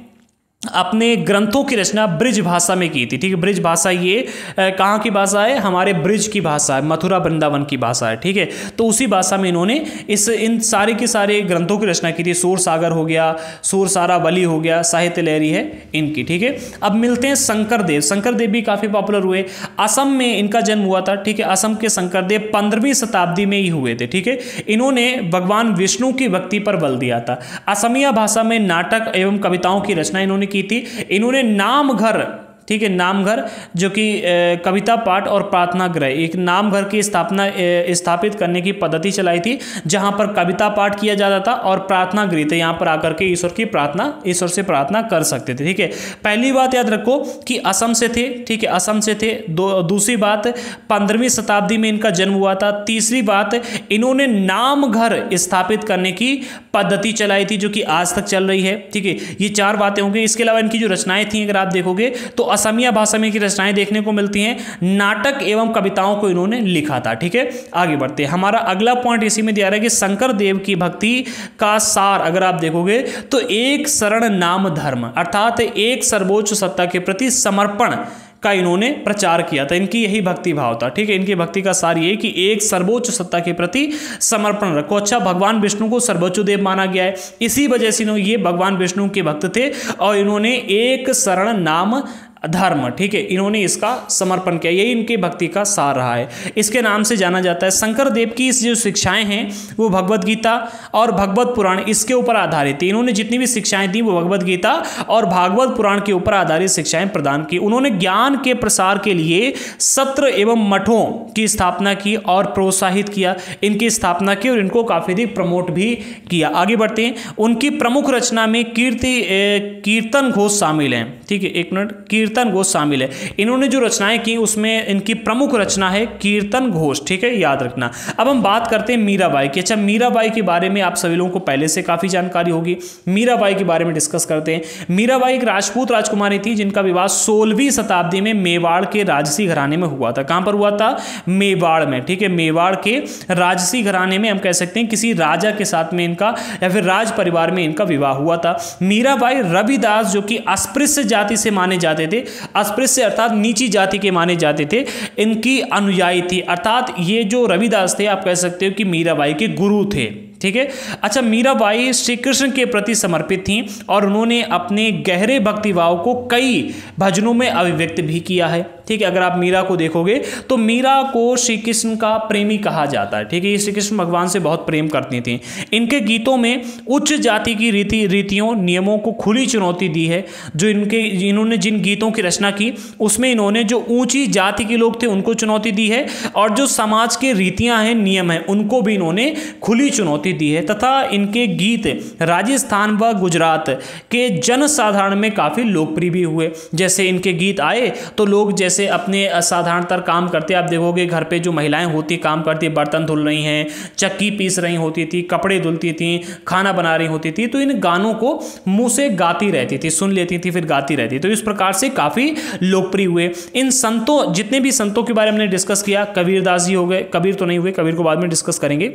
Speaker 1: अपने ग्रंथों की रचना ब्रिज भाषा में की थी। ठीक है, ब्रिज भाषा ये कहाँ की भाषा है, हमारे ब्रिज की भाषा है, मथुरा वृंदावन की भाषा है। ठीक है, तो उसी भाषा में इन्होंने इन सारे के सारे ग्रंथों की रचना की थी। सूरसागर हो गया, सूरसारावली हो गया, साहित्य लहरी है इनकी। ठीक है, अब मिलते हैं शंकरदेव। शंकरदेव भी काफ़ी पॉपुलर हुए। असम में इनका जन्म हुआ था। ठीक है, असम के शंकरदेव 15वीं शताब्दी में ही हुए थे। ठीक है, इन्होंने भगवान विष्णु की भक्ति पर बल दिया था। असमिया भाषा में नाटक एवं कविताओं की रचना इन्होंने की थी। इन्होंने नामघर, ठीक है, नामघर जो कि कविता पाठ और प्रार्थना गृह, एक नामघर की स्थापित करने की पद्धति चलाई थी, जहां पर कविता पाठ किया जाता था और प्रार्थना गृह थे, यहां पर आकर के ईश्वर से प्रार्थना कर सकते थे। ठीक है, पहली बात याद रखो कि असम से थे। ठीक है, असम से थे। दूसरी बात 15वीं शताब्दी में इनका जन्म हुआ था। तीसरी बात, इन्होंने नामघर स्थापित करने की पद्धति चलाई थी जो कि आज तक चल रही है। ठीक है, ये 4 बातें होंगी। इसके अलावा इनकी जो रचनाएं थी अगर आप देखोगे तो असमिया भाषा में की रचनाएं देखने को मिलती हैं। नाटक एवं कविताओं को इन्होंने लिखा था। ठीक है, आगे बढ़ते हैं। हमारा अगला पॉइंट इसी में दिया रहा है कि शंकर देव की भक्ति का सार अगर आप देखोगे तो एक शरण नाम धर्म, अर्थात एक सर्वोच्च सत्ता के प्रति समर्पण का इन्होंने प्रचार किया था। इनकी यही भक्ति भाव था। ठीक है, इनकी भक्ति का सार ये कि एक सर्वोच्च सत्ता के प्रति समर्पण रखो। अच्छा, भगवान विष्णु को सर्वोच्च देव माना गया है, इसी वजह से ये भगवान विष्णु के भक्त थे और इन्होंने एक शरण नाम धर्म, ठीक है, इन्होंने इसका समर्पण किया, यही इनके भक्ति का सार रहा है, इसके नाम से जाना जाता है। शंकर देव की इस जो शिक्षाएं हैं वो भगवत गीता और भगवत पुराण इसके ऊपर आधारित थी। इन्होंने जितनी भी शिक्षाएं दी वो भगवत गीता और भागवत पुराण के ऊपर आधारित शिक्षाएं प्रदान की। उन्होंने ज्ञान के प्रसार के लिए सत्र एवं मठों की स्थापना की और प्रोत्साहित किया, इनकी स्थापना की और इनको काफी अधिक प्रमोट भी किया। आगे बढ़ते हैं, उनकी प्रमुख रचना में कीर्तन घोष शामिल है, ठीक है, एक मिनट, कीर्तन घोष शामिल है। इन्होंने जो रचनाएं की उसमें इनकी प्रमुख रचना है कीर्तन घोष, ठीक है, याद रखना। अब हम बात करते हैं मीराबाई की। अच्छा, मीराबाई के बारे में आप सभी लोगों को पहले से काफी जानकारी होगी, मीराबाई के बारे में डिस्कस करते हैं। मीराबाई एक राजपूत राजकुमारी थी जिनका विवाह 16वीं शताब्दी में मेवाड़ के राजसी घराने में हुआ था। कहां पर हुआ था? मेवाड़ में, ठीक है, मेवाड़ के राजसी घराने में, हम कह सकते हैं किसी राजा के साथ में इनका या फिर राज परिवार में इनका विवाह हुआ था। मीराबाई रविदास जो कि अस्पृश्य जाति से माने जाते थे, अस्पृश्य अर्थात नीची जाति के माने जाते थे, इनकी अनुयायी थी, अर्थात ये जो रविदास थे आप कह सकते हो कि मीराबाई के गुरु थे, ठीक है। अच्छा, मीराबाई श्री कृष्ण के प्रति समर्पित थीं और उन्होंने अपने गहरे भक्ति भाव को कई भजनों में अभिव्यक्त भी किया है, ठीक है। अगर आप मीरा को देखोगे तो मीरा को श्री कृष्ण का प्रेमी कहा जाता है, ठीक है, ये श्री कृष्ण भगवान से बहुत प्रेम करती थी। इनके गीतों में उच्च जाति की रीतियों नियमों को खुली चुनौती दी है। जो इन्होंने जिन गीतों की रचना की उसमें इन्होंने जो ऊंची जाति के लोग थे उनको चुनौती दी है और जो समाज के रीतियां हैं, नियम हैं, उनको भी इन्होंने खुली चुनौती दी है। तथा इनके गीत राजस्थान व गुजरात के जनसाधारण में काफी लोकप्रिय भी हुए। जैसे इनके गीत आए तो लोग जैसे अपने साधारणतर काम करते, आप देखोगे घर पे जो महिलाएं होती काम करती, बर्तन धुल रही हैं, चक्की पीस रही होती थी, कपड़े धुलती थी, खाना बना रही होती थी, तो इन गानों को मुंह से गाती रहती थी, सुन लेती थी फिर गाती रहती। तो इस प्रकार से काफी लोकप्रिय हुए। इन संतों, जितने भी संतों के बारे में हमने डिस्कस किया, कबीरदास जी हो गए, कबीर तो नहीं हुए, कबीर को बाद में डिस्कस करेंगे,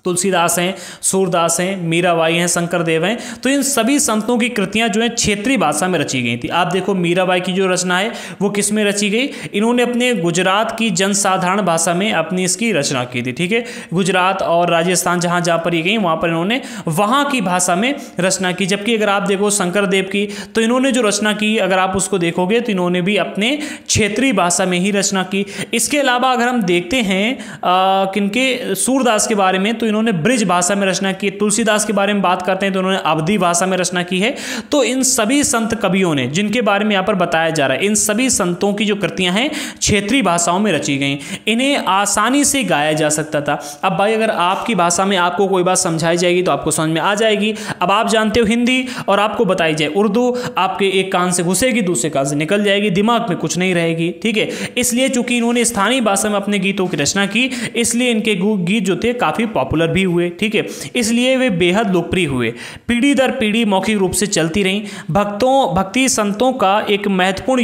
Speaker 1: तुलसीदास हैं, सूरदास हैं, मीराबाई हैं, शंकरदेव हैं, तो इन सभी संतों की कृतियां जो हैं क्षेत्रीय भाषा में रची गई थी। आप देखो मीराबाई की जो रचना है वो किस में रची गई? इन्होंने अपने गुजरात की जनसाधारण भाषा में अपनी इसकी रचना की थी, ठीक है। गुजरात और राजस्थान जहां जहां पर ये गई वहां पर इन्होंने वहां की भाषा में रचना की। जबकि अगर आप देखो शंकरदेव की, तो इन्होंने जो रचना की अगर आप उसको देखोगे तो इन्होंने भी अपने क्षेत्रीय भाषा में ही रचना की। इसके अलावा अगर हम देखते हैं किनके, सूरदास के बारे में, तो इन्होंने ब्रिज भाषा में रचना की। तुलसीदास के बारे में बात करते हैं तो उन्होंने अवधी भाषा में रचना की है। तो इन सभी संत कवियों ने, जिनके बारे में यहाँ पर बताया जा रहा है, इन सभी संतों की जो कृतियां हैं क्षेत्रीय भाषाओं में रची गई। इन्हें आसानी से गाया जा सकता था। अब भाई अगर आपकी भाषा में आपको कोई बात समझाई जाएगी तो आपको समझ में आ जाएगी। अब आप जानते हो हिंदी और आपको बताई जाए उर्दू, आपके एक कान से घुसेगी दूसरे कान से निकल जाएगी, दिमाग में कुछ नहीं रहेगी, ठीक है। इसलिए चूंकि इन्होंने स्थानीय भाषा में अपने गीतों की रचना की, इसलिए इनके गीत जो थे काफी पॉपुलर भी हुए, ठीक है। इसलिए वे बेहद लोकप्रिय हुए, पीढ़ी दर पीढ़ी मौखिक रूप से चलती रहीं। भक्ति संतों का एक महत्वपूर्ण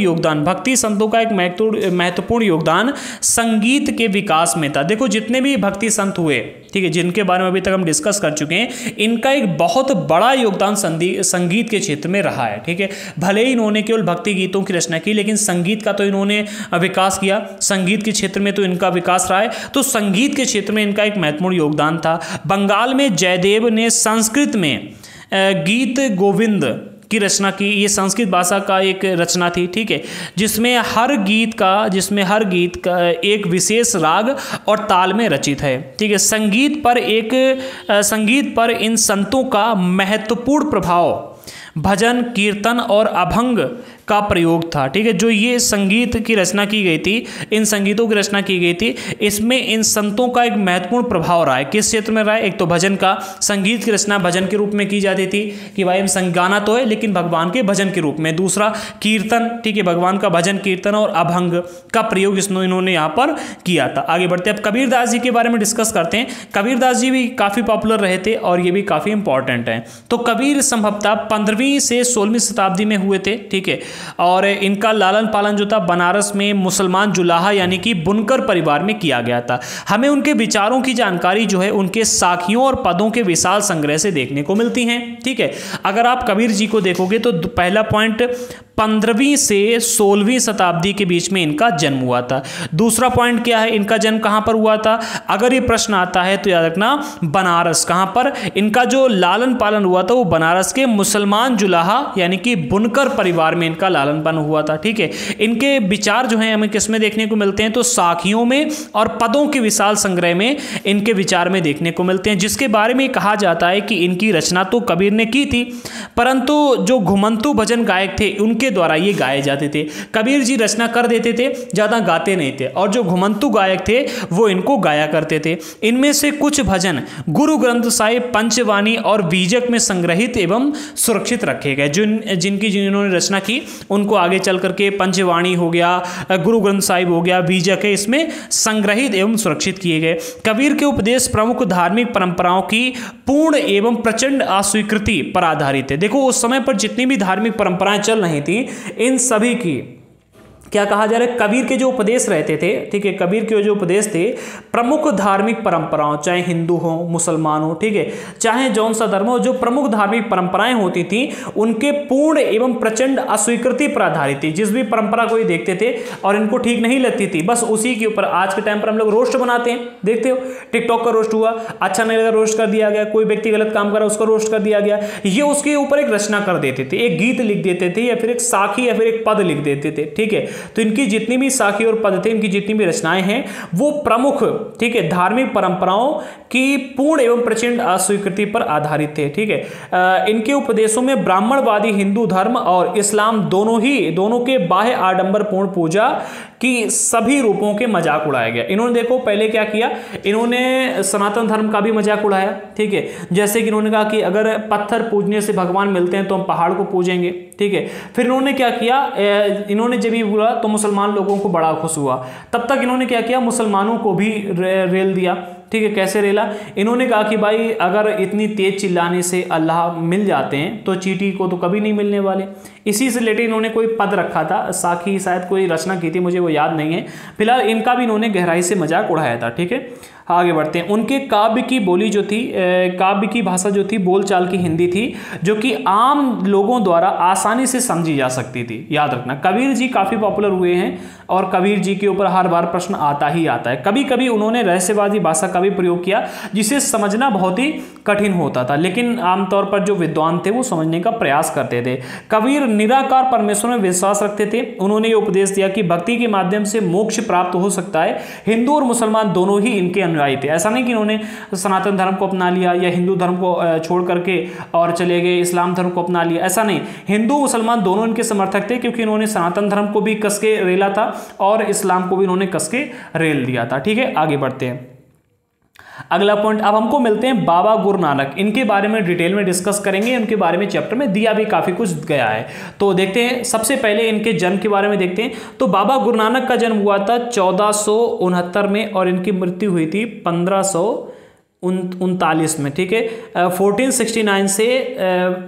Speaker 1: योगदान संगीत के विकास में था। देखो जितने भी भक्ति संत हुए, ठीक है, जिनके बारे में अभी तक हम डिस्कस कर चुके हैं, इनका एक बहुत बड़ा योगदान संगीत के क्षेत्र में रहा है, ठीक है। भले ही इन्होंने केवल भक्ति गीतों की रचना की, लेकिन संगीत का तो इन्होंने विकास किया, संगीत के क्षेत्र में तो इनका विकास रहा है। तो संगीत के क्षेत्र में इनका एक महत्वपूर्ण योगदान था। बंगाल में जयदेव ने संस्कृत में गीत गोविंद की रचना की। ये संस्कृत भाषा का एक रचना थी, ठीक है, जिसमें हर गीत का एक विशेष राग और ताल में रचित है, ठीक है। संगीत पर इन संतों का महत्वपूर्ण प्रभाव भजन, कीर्तन और अभंग का प्रयोग था, ठीक है। जो ये संगीत की रचना की गई थी, इन संगीतों की रचना की गई थी, इसमें इन संतों का एक महत्वपूर्ण प्रभाव रहा है। किस क्षेत्र में रहा है? एक तो भजन का, संगीत की रचना भजन के रूप में की जाती थी कि भाई हम गाना तो है लेकिन भगवान के भजन के रूप में। दूसरा कीर्तन, ठीक है, भगवान का भजन, कीर्तन और अभंग का प्रयोग इन्होंने यहाँ पर किया था। आगे बढ़ते अब कबीरदास जी के बारे में डिस्कस करते हैं। कबीरदास जी भी काफी पॉपुलर रहे थे और ये भी काफी इंपॉर्टेंट है। तो कबीर संभवतः 15वीं से 16वीं शताब्दी में हुए थे, ठीक है, और इनका लालन पालन जो था बनारस में मुसलमान जुलाहा यानी कि बुनकर परिवार में किया गया था। हमें उनके विचारों की जानकारी जो है उनके साखियों और पदों के विशाल संग्रह से देखने को मिलती हैं, ठीक है। अगर आप कबीर जी को देखोगे तो पहला पॉइंट, 15वीं से 16वीं शताब्दी के बीच में इनका जन्म हुआ था। दूसरा पॉइंट क्या है, इनका जन्म कहाँ पर हुआ था? अगर ये प्रश्न आता है तो याद रखना बनारस। कहाँ पर इनका जो लालन पालन हुआ था वो बनारस के मुसलमान जुलाहा यानी कि बुनकर परिवार में इनका लालन पालन हुआ था। ठीक है, इनके विचार जो हैं हमें किस में देखने को मिलते हैं? तो साखियों में और पदों के विशाल संग्रह में इनके विचार में देखने को मिलते हैं, जिसके बारे में कहा जाता है कि इनकी रचना तो कबीर ने की थी, परंतु जो घुमंतु भजन गायक थे उनके द्वारा ये गाए जाते थे। कबीर जी रचना कर देते थे, ज्यादा गाते नहीं थे, और जो घुमंतु गायक थे वो इनको गाया करते थे। इनमें से कुछ भजन गुरु ग्रंथ साहिब, पंचवाणी और बीजक में संग्रहित एवं सुरक्षित रखे गए। जिन्होंने रचना की उनको आगे चल करके पंचवाणी हो गया, गुरु ग्रंथ साहिब हो गया, बीजक है, इसमें संग्रहित एवं सुरक्षित किए गए। कबीर के उपदेश प्रमुख धार्मिक परंपराओं की पूर्ण एवं प्रचंड अस्वीकृति पर आधारित है। देखो उस समय पर जितनी भी धार्मिक परंपराएं चल रही थी इन सभी की क्या कहा जा रहा है, कबीर के जो उपदेश रहते थे, ठीक है, कबीर के जो उपदेश थे प्रमुख धार्मिक परंपराओं, चाहे हिंदू हो, मुसलमान हो, ठीक है, चाहे जौन सा धर्म हो, जो प्रमुख धार्मिक परंपराएं होती थी उनके पूर्ण एवं प्रचंड अस्वीकृति पर आधारित थी। जिस भी परंपरा को ये देखते थे और इनको ठीक नहीं लगती थी, बस उसी के ऊपर आज के टाइम पर हम लोग रोस्ट बनाते हैं। देखते हो टिकटॉक का रोस्ट हुआ, अच्छा नहीं लगा रोस्ट कर दिया गया, कोई व्यक्ति गलत काम करा उसका रोस्ट कर दिया गया। ये उसके ऊपर एक रचना कर देते थे, एक गीत लिख देते थे, या फिर एक साखी या फिर एक पद लिख देते थे। ठीक है, तो इनकी जितनी भी साखी और पद थे, इनकी जितनी भी रचनाएं हैं वो प्रमुख, ठीक है, धार्मिक परंपराओं की पूर्ण एवं प्रचंड अस्वीकृति पर आधारित थे। ठीक है, इनके उपदेशों में ब्राह्मणवादी हिंदू धर्म और इस्लाम दोनों के बाह्य आडंबर पूर्ण पूजा की सभी रूपों के मजाक उड़ाया गया। इन्होंने देखो पहले क्या किया, इन्होंने सनातन धर्म का भी मजाक उड़ाया। ठीक है, जैसे कि इन्होंने कहा कि अगर पत्थर पूजने से भगवान मिलते हैं तो हम पहाड़ को पूजेंगे। ठीक है, फिर इन्होंने क्या किया, इन्होंने जब ये बोला तो मुसलमान लोगों को बड़ा खुश हुआ। तब तक इन्होंने क्या किया, मुसलमानों को भी रेल दिया। ठीक है, कैसे रेला, इन्होंने कहा कि भाई अगर इतनी तेज चिल्लाने से अल्लाह मिल जाते हैं तो चींटी को तो कभी नहीं मिलने वाले। इसी से रिलेटेड इन्होंने कोई पद रखा था, साखी शायद कोई रचना की थी, मुझे वो याद नहीं है। फिलहाल इनका भी इन्होंने गहराई से मजाक उड़ाया था। ठीक है, आगे बढ़ते हैं। उनके काव्य की बोली जो थी, काव्य की भाषा जो थी बोलचाल की हिंदी थी, जो कि आम लोगों द्वारा आसानी से समझी जा सकती थी। याद रखना कबीर जी काफ़ी पॉपुलर हुए हैं और कबीर जी के ऊपर हर बार प्रश्न आता ही आता है। कभी कभी उन्होंने रहस्यवादी भाषा का भी प्रयोग किया जिसे समझना बहुत ही कठिन होता था, लेकिन आमतौर पर जो विद्वान थे वो समझने का प्रयास करते थे। कबीर निराकार परमेश्वर में विश्वास रखते थे। उन्होंने ये उपदेश दिया कि भक्ति के माध्यम से मोक्ष प्राप्त हो सकता है। हिंदू और मुसलमान दोनों ही इनके अनुयायी थे। ऐसा नहीं कि इन्होंने सनातन धर्म को अपना लिया या हिंदू धर्म को छोड़ करके और चले गए इस्लाम धर्म को अपना लिया, ऐसा नहीं। हिंदू मुसलमान दोनों इनके समर्थक थे, क्योंकि इन्होंने सनातन धर्म को भी कस के रेला था और इस्लाम को भी इन्होंने कस के रेल दिया था। ठीक है, आगे बढ़ते हैं। अगला पॉइंट, अब हमको मिलते हैं बाबा गुरु नानक। इनके बारे में डिटेल में डिस्कस करेंगे, उनके बारे में चैप्टर में दिया भी काफी कुछ गया है। तो देखते हैं, सबसे पहले इनके जन्म के बारे में देखते हैं। तो बाबा गुरु नानक का जन्म हुआ था 1469 में और इनकी मृत्यु हुई थी 1539 में। ठीक है, 1469 से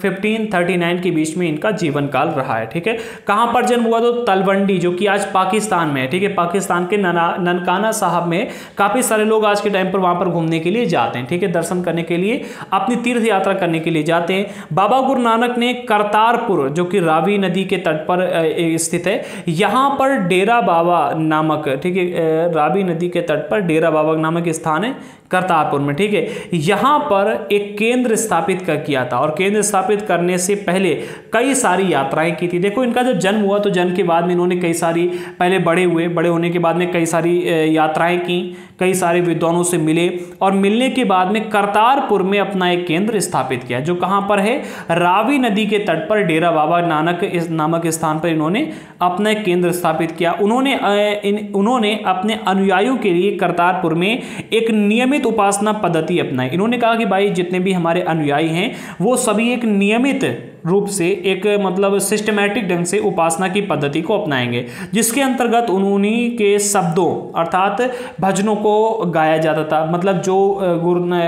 Speaker 1: 1539 के बीच में इनका जीवन काल रहा है। ठीक है, कहाँ पर जन्म हुआ? तो तलवंडी, जो कि आज पाकिस्तान में है। ठीक है, पाकिस्तान के ननकाना साहब में काफ़ी सारे लोग आज के टाइम पर वहाँ पर घूमने के लिए जाते हैं। ठीक है, दर्शन करने के लिए, अपनी तीर्थ यात्रा करने के लिए जाते हैं। बाबा गुरु नानक ने करतारपुर, जो कि रावी नदी के तट पर स्थित है, यहाँ पर डेरा बाबा नामक, ठीक है, रावी नदी के तट पर डेरा बाबा नामक स्थान है करतारपुर में। ठीक है, यहाँ पर एक केंद्र स्थापित किया था और केंद्र स्थापित करने से पहले कई सारी यात्राएं की थी। देखो इनका जब जन्म हुआ तो जन्म के बाद में इन्होंने कई सारी, पहले बड़े हुए, बड़े होने के बाद में कई सारी यात्राएं की, कई सारे विद्वानों से मिले और मिलने के बाद में करतारपुर में अपना एक केंद्र स्थापित किया, जो कहाँ पर है? रावी नदी के तट पर डेरा बाबा नानक नामक स्थान पर इन्होंने अपना एक केंद्र स्थापित किया। उन्होंने अपने अनुयायियों के लिए करतारपुर में एक नियमित उपासना पद्धति अपनाई। इन्होंने कहा कि भाई जितने भी हमारे अनुयायी हैं वो सभी एक नियमित रूप से, एक मतलब सिस्टमैटिक ढंग से उपासना की पद्धति को अपनाएंगे, जिसके अंतर्गत उन्हीं के शब्दों अर्थात भजनों को गाया जाता था। मतलब जो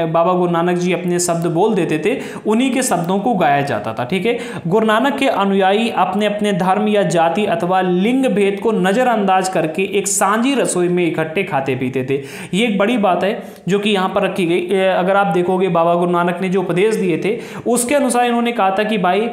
Speaker 1: बाबा गुरु नानक जी अपने शब्द बोल देते थे उन्हीं के शब्दों को गाया जाता था। ठीक है, गुरु नानक के अनुयायी अपने अपने धर्म या जाति अथवा लिंग भेद को नजरअंदाज करके एक सांझी रसोई में इकट्ठे खाते पीते थे। ये एक बड़ी बात है जो कि यहाँ पर रखी गई। अगर आप देखोगे बाबा गुरु नानक ने जो उपदेश दिए थे उसके अनुसार इन्होंने कहा था कि भाई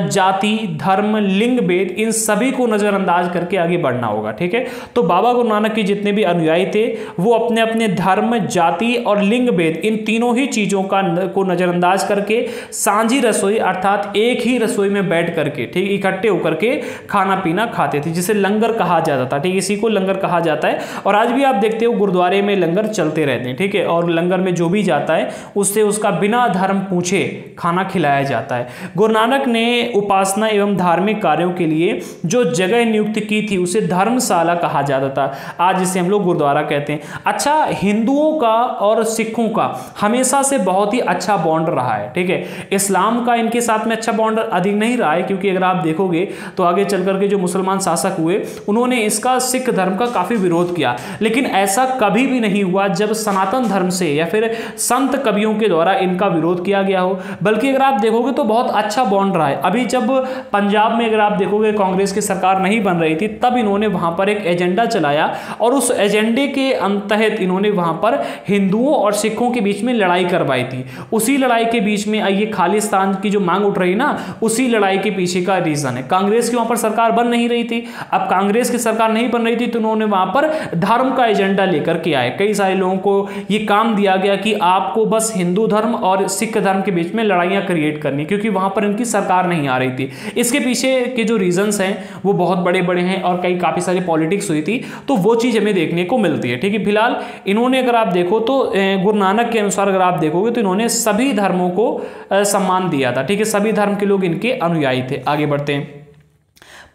Speaker 1: जाति, धर्म, लिंग भेद, इन सभी को नजरअंदाज करके आगे बढ़ना होगा। ठीक है, तो बाबा गुरु नानक के जितने भी अनुयायी थे वो अपने अपने धर्म, जाति और लिंग भेद, इन तीनों ही चीजों को नजरअंदाज करके सांझी रसोई अर्थात एक ही रसोई में बैठ करके, ठीक, इकट्ठे होकर के खाना पीना खाते थे, जिसे लंगर कहा जाता था। ठीक, इसी को लंगर कहा जाता है। और आज भी आप देखते हो गुरुद्वारे में लंगर चलते रहते हैं। ठीक है, और लंगर में जो भी जाता है उससे उसका बिना धर्म पूछे खाना खिलाया जाता है। गुरु नानक ने उपासना एवं धार्मिक कार्यों के लिए जो जगह नियुक्त की थी उसे धर्मशाला कहा जाता था। आज जिसे हम लोग गुरुद्वारा कहते हैं। अच्छा, हिंदुओं का और सिखों का हमेशा से बहुत ही अच्छा बॉन्ड रहा है। ठीक है, इस्लाम का इनके साथ में अच्छा बॉन्ड अधिक नहीं रहा है, क्योंकि अगर आप देखोगे तो आगे चल करके जो मुसलमान शासक हुए उन्होंने इसका सिख धर्म का काफी विरोध किया। लेकिन ऐसा कभी भी नहीं हुआ जब सनातन धर्म से या फिर संत कवियों के द्वारा इनका विरोध किया गया हो, बल्कि अगर आप देखोगे तो बहुत अच्छा बॉन्ड रहा है। अभी जब पंजाब में अगर आप देखोगे कांग्रेस की सरकार नहीं बन रही थी, तब इन्होंने वहां पर एक एजेंडा चलाया और उस एजेंडे के तहत इन्होंने वहां पर हिंदुओं और सिखों के बीच में लड़ाई करवाई थी। उसी लड़ाई के बीच में ये खालिस्तान की जो मांग उठ रही ना, उसी लड़ाई के पीछे का रीजन है। कांग्रेस की वहां पर सरकार बन नहीं रही थी। अब कांग्रेस की सरकार नहीं बन रही थी तो उन्होंने वहां पर धर्म का एजेंडा लेकर के आए। कई सारे लोगों को ये काम दिया गया कि आपको बस हिंदू धर्म और सिख धर्म के बीच में लड़ाइयां क्रिएट करनी, क्योंकि वहां पर इनकी सरकार नहीं आ रही थी। इसके पीछे के जो रीजंस हैं वो बहुत बड़े बड़े हैं और काफी सारी पॉलिटिक्स हुई थी, तो वो चीज हमें देखने को मिलती है। ठीक है, फिलहाल इन्होंने अगर आप देखो तो गुरु नानक के अनुसार अगर आप देखोगे तो इन्होंने सभी धर्मों को सम्मान दिया था। ठीक है, सभी धर्म के लोग इनके अनुयायी थे। आगे बढ़ते हैं।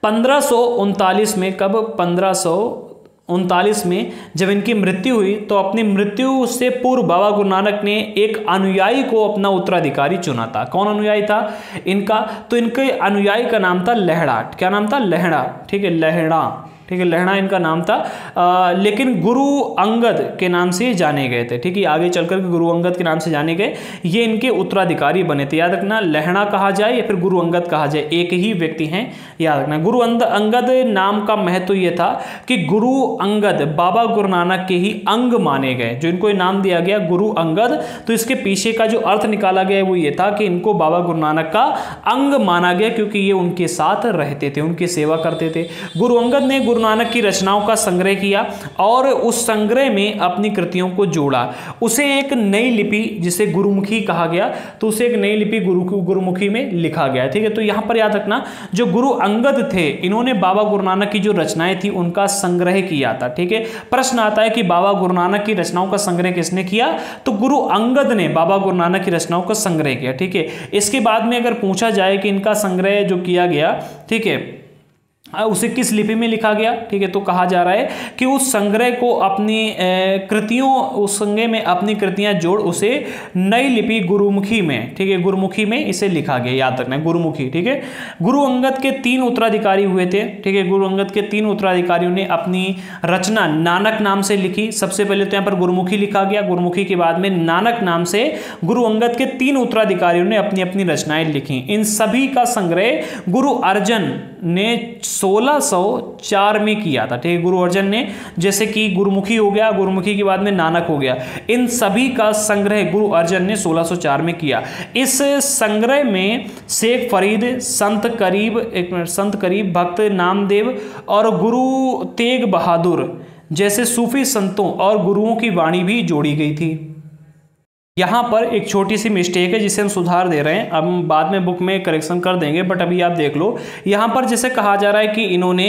Speaker 1: 1539 में, कब 1539 में जब इनकी मृत्यु हुई तो अपनी मृत्यु से पूर्व बाबा गुरु नानक ने एक अनुयायी को अपना उत्तराधिकारी चुना था। कौन अनुयायी था इनका? तो इनके अनुयायी का नाम था लहड़ा। क्या नाम था? लहड़ा। ठीक है, लहड़ा। ठीक है, लहड़ा इनका नाम था। लेकिन गुरु अंगद के नाम से जाने गए थे। ठीक है, आगे चलकर के गुरु अंगद के नाम से जाने गए। ये इनके उत्तराधिकारी बने थे। याद रखना, लहड़ा कहा जाए या फिर गुरु अंगद कहा जाए, एक ही व्यक्ति हैं, याद रखना। गुरु अंगद नाम का महत्व ये था कि गुरु अंगद बाबा गुरु नानक के ही अंग माने गए। जो इनको नाम दिया गया गुरु अंगद, तो इसके पीछे का जो अर्थ निकाला गया वो ये था कि इनको बाबा गुरु नानक का अंग माना गया, क्योंकि ये उनके साथ रहते थे, उनकी सेवा करते थे। गुरु अंगद ने गुरु नानक की रचनाओं का संग्रह किया और उस संग्रह में अपनी कृतियों को जोड़ा। उसे एक नई लिपि, जिसे गुरुमुखी कहा गया, तो उसे एक नई लिपि गुरुमुखी में लिखा गया। ठीक है, तो यहां पर याद रखना, जो गुरु अंगद थे इन्होंने बाबा गुरु नानक की जो रचनाएं थी उनका संग्रह किया था। ठीक है, प्रश्न आता है कि बाबा गुरु नानक की रचनाओं का संग्रह किसने किया? तो गुरु अंगद ने बाबा गुरु नानक की रचनाओं का संग्रह किया। ठीक है, इसके बाद में अगर पूछा जाए कि इनका संग्रह जो किया गया, ठीक है, उसे किस लिपि में लिखा गया? ठीक है, तो कहा जा रहा है कि उस संग्रह को अपनी कृतियों, उस संग्रह में अपनी कृतियां जोड़ उसे नई लिपि गुरुमुखी में, ठीक है, गुरुमुखी में इसे लिखा गया। याद रखना, गुरुमुखी। ठीक है, गुरु अंगद के 3 उत्तराधिकारी हुए थे। ठीक है, गुरु अंगद के 3 उत्तराधिकारियों ने अपनी रचना नानक नाम से लिखी। सबसे पहले तो यहाँ पर गुरुमुखी लिखा गया, गुरुमुखी के बाद में नानक नाम से गुरु अंगद के 3 उत्तराधिकारियों ने अपनी अपनी रचनाएं लिखी। इन सभी का संग्रह गुरु अर्जन ने 1604 में किया था। ठीक है, गुरु अर्जन ने, जैसे कि गुरुमुखी हो गया, गुरुमुखी के बाद में नानक हो गया, इन सभी का संग्रह गुरु अर्जन ने 1604 में किया। इस संग्रह में शेख फरीद, संत करीब, भक्त नामदेव और गुरु तेग बहादुर जैसे सूफी संतों और गुरुओं की वाणी भी जोड़ी गई थी। यहाँ पर एक छोटी सी मिस्टेक है जिसे हम सुधार दे रहे हैं, अब हम बाद में बुक में करेक्शन कर देंगे, बट अभी आप देख लो। यहाँ पर जैसे कहा जा रहा है कि इन्होंने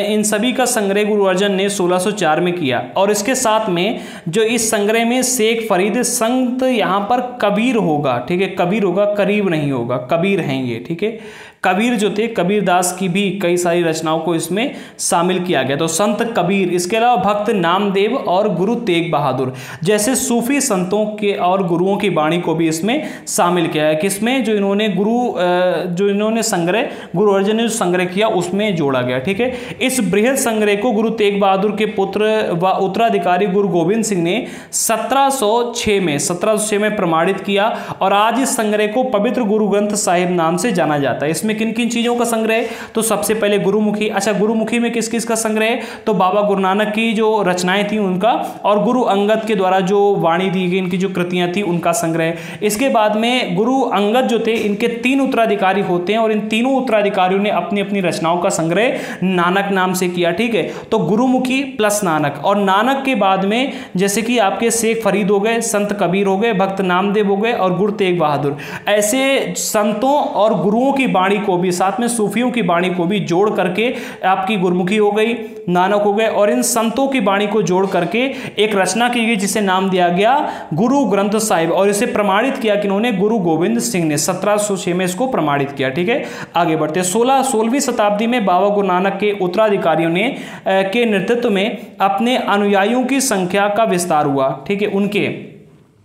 Speaker 1: इन सभी का संग्रह गुरु अर्जन ने 1604 में किया, और इसके साथ में जो इस संग्रह में शेख फरीद, संत यहाँ पर कबीर होगा। ठीक है, कबीर होगा, करीब नहीं होगा, कबीर हैं ये। ठीक है, कबीर जो थे, कबीर दास की भी कई सारी रचनाओं को इसमें शामिल किया गया। तो संत कबीर, इसके अलावा भक्त नामदेव और गुरु तेग बहादुर जैसे सूफी संतों के और गुरुओं की वाणी को भी इसमें शामिल किया है। किसमें? जो इन्होंने संग्रह, गुरु अर्जन ने जो संग्रह किया उसमें जोड़ा गया। ठीक है, इस बृहद संग्रह को गुरु तेग बहादुर के पुत्र व उत्तराधिकारी गुरु गोविंद सिंह ने 1706 में प्रमाणित किया, और आज इस संग्रह को पवित्र गुरु ग्रंथ साहिब नाम से जाना जाता है। इसमें इसमें किन किन चीज़ों का संग्रह, तो सबसे पहले गुरुमुखी। अच्छा, गुरुमुखी में किस किस का संग्रह, तो बाबा गुरु नानक की जो रचनाएं थी उनका, और गुरु अंगद के द्वारा जो वाणी दी गई इनकी जो कृतियां थी उनका संग्रह। इसके बाद में गुरु अंगद जो थे इनके 3 उत्तराधिकारी होते हैं और इन तीनों उत्तराधिकारियों ने अपनी अपनी रचनाओं का संग्रह नानक नाम से किया। ठीक है, तो गुरुमुखी प्लस नानक। और नानक के बाद में जैसे कि आपके शेख फरीद हो गए, संत कबीर हो गए, भक्त नामदेव हो गए और गुरु तेग बहादुर। ऐसे संतों और गुरुओं की वाणी को भी, साथ में सूफियों की वाणी को भी जोड़ करके आपकी गुरुमुखी हो गई, नानक हो गए, और इन संतों की वाणी को जोड़ करके एक रचना की गई जिसे नाम दिया गया गुरु ग्रंथ साहिब, और इसे प्रमाणित किया कि उन्होंने गुरु गोविंद सिंह ने 1706 में इसको प्रमाणित किया। ठीक है, आगे बढ़ते 16वीं शताब्दी में बाबा गुरु नानक के उत्तराधिकारियों ने के नेतृत्व में अपने अनुयायियों की संख्या का विस्तार हुआ। ठीक है, उनके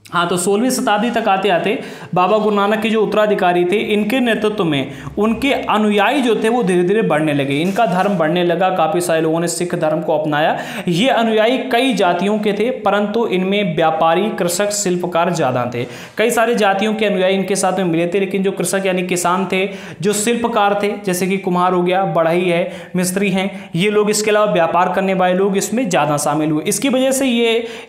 Speaker 1: हाँ, तो 16वीं शताब्दी तक आते आते बाबा गुरु नानक के जो उत्तराधिकारी थे इनके नेतृत्व में उनके अनुयायी जो थे वो धीरे धीरे बढ़ने लगे, इनका धर्म बढ़ने लगा, काफ़ी सारे लोगों ने सिख धर्म को अपनाया। ये अनुयायी कई जातियों के थे, परंतु इनमें व्यापारी, कृषक, शिल्पकार ज़्यादा थे। कई सारे जातियों के अनुयायी इनके साथ में मिले थे, लेकिन जो कृषक यानी किसान थे, जो शिल्पकार थे जैसे कि कुम्हार हो गया, बढ़ई है, मिस्त्री हैं, ये लोग, इसके अलावा व्यापार करने वाले लोग इसमें ज़्यादा शामिल हुए।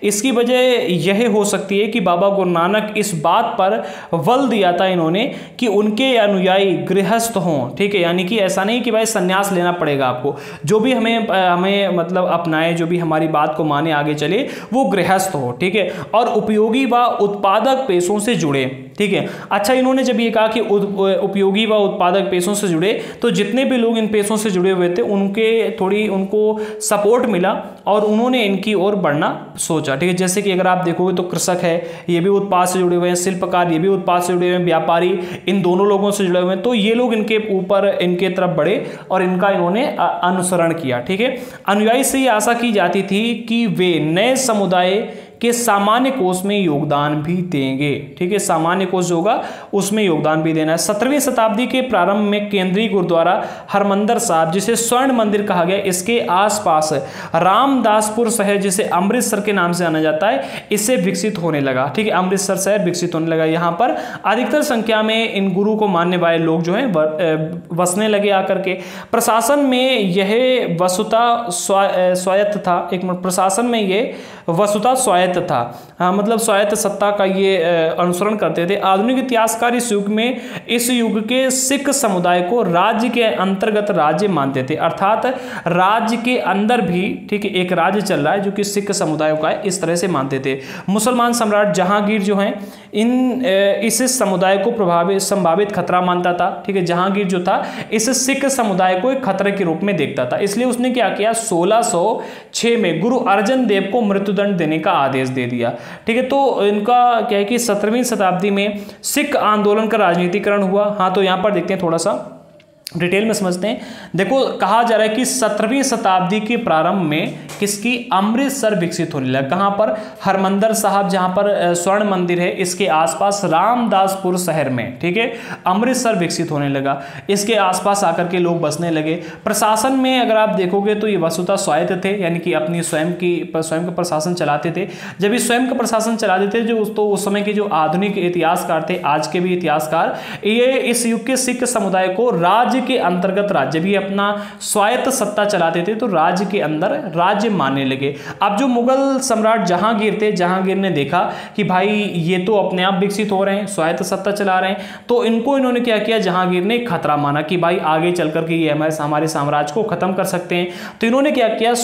Speaker 1: इसकी वजह यह हो सकती है कि बाबा गुरु नानक इस बात पर बल दिया था इन्होंने कि उनके अनुयायी गृहस्थ हों। ठीक है, यानी कि ऐसा नहीं कि भाई सन्यास लेना पड़ेगा आपको, जो भी हमें मतलब अपनाए, जो भी हमारी बात को माने, आगे चले, वो गृहस्थ हो। ठीक है, और उपयोगी व उत्पादक पेशों से जुड़े। ठीक है, अच्छा, इन्होंने जब ये कहा कि उपयोगी व उत्पादक पेशों से जुड़े, तो जितने भी लोग इन पेशों से जुड़े हुए थे उनको सपोर्ट मिला और उन्होंने इनकी ओर बढ़ना सोचा। ठीक है, जैसे कि अगर आप देखोगे तो कृषक है, ये भी उत्पाद से जुड़े हुए हैं, शिल्पकार ये भी उत्पाद से जुड़े हुए हैं, व्यापारी इन दोनों लोगों से जुड़े हुए हैं, तो ये लोग इनके तरफ बढ़े और इनका इन्होंने अनुसरण किया। ठीक है, अनुयायी से ये आशा की जाती थी कि वे नए समुदाय के सामान्य कोष में योगदान भी देंगे। ठीक है, सामान्य कोष जो होगा उसमें योगदान भी देना है। 17वीं शताब्दी के प्रारंभ में केंद्रीय गुरुद्वारा हरमंदिर साहिब, जिसे स्वर्ण मंदिर कहा गया, इसके आसपास रामदासपुर शहर, जिसे अमृतसर के नाम से जाना जाता है, इससे विकसित होने लगा। ठीक है, अमृतसर शहर विकसित होने लगा। यहाँ पर अधिकतर संख्या में इन गुरु को मानने वाले लोग जो हैं बसने लगे आकर के। प्रशासन में यह वसुता स्वायत्त था। एक मिनट, प्रशासन में ये वसुता स्वायत्त था। हाँ, मतलब स्वायत्त सत्ता का ये अनुसरण करते थे। आधुनिक इतिहासकार इस युग के सिख समुदाय को राज्य के अंतर्गत राज्य मानते थे, अर्थात राज्य के अंदर भी, ठीक है, एक राज्य चल रहा है जो कि सिख समुदायों का है, इस तरह से मानते थे। मुसलमान सम्राट जहांगीर जो हैं इस समुदाय को संभावित खतरा मानता था। ठीक है, जहांगीर जो था इस सिख समुदाय को एक खतरे के रूप में देखता था, इसलिए उसने क्या किया, 1606 में गुरु अर्जन देव को मृत्युदंड देने का आदेश दे दिया। ठीक है, तो इनका क्या है कि 17वीं शताब्दी में सिख आंदोलन का राजनीतिकरण हुआ। हाँ, तो यहां पर देखते हैं, थोड़ा सा डिटेल में समझते हैं। देखो, कहा जा रहा है कि 17वीं शताब्दी के प्रारंभ में किसकी, अमृतसर विकसित होने लगा। कहां पर, हरमंदिर साहब, जहां पर स्वर्ण मंदिर है, इसके आसपास रामदासपुर शहर में, ठीक है, अमृतसर विकसित होने लगा। इसके आसपास आकर के लोग बसने लगे। प्रशासन में अगर आप देखोगे तो ये वसुता स्वायत्त थे, यानी कि अपनी स्वयं का प्रशासन चलाते थे। जब ये स्वयं का प्रशासन चलाते थे, तो उस समय के जो आधुनिक इतिहासकार थे, आज के भी इतिहासकार, ये इस युग के सिख समुदाय को राज्य के अंतर्गत राज्य भी अपना स्वायत्त सत्ता चलाते थे, तो राज्य के अंदर राज्य मानने लगे। अब जो मुगल सम्राट जहांगीर थे, जहांगीर ने देखा कि भाई ये तो अपने आप विकसित हो रहे हैं, स्वायत्त सत्ता चला रहे हैं, तो इन्होंने क्या किया, जहांगीर ने खतरा माना कि भाई आगे चल करके ये हमारे साम्राज्य को खत्म कर सकते हैं। तो इन्होंने क्या किया,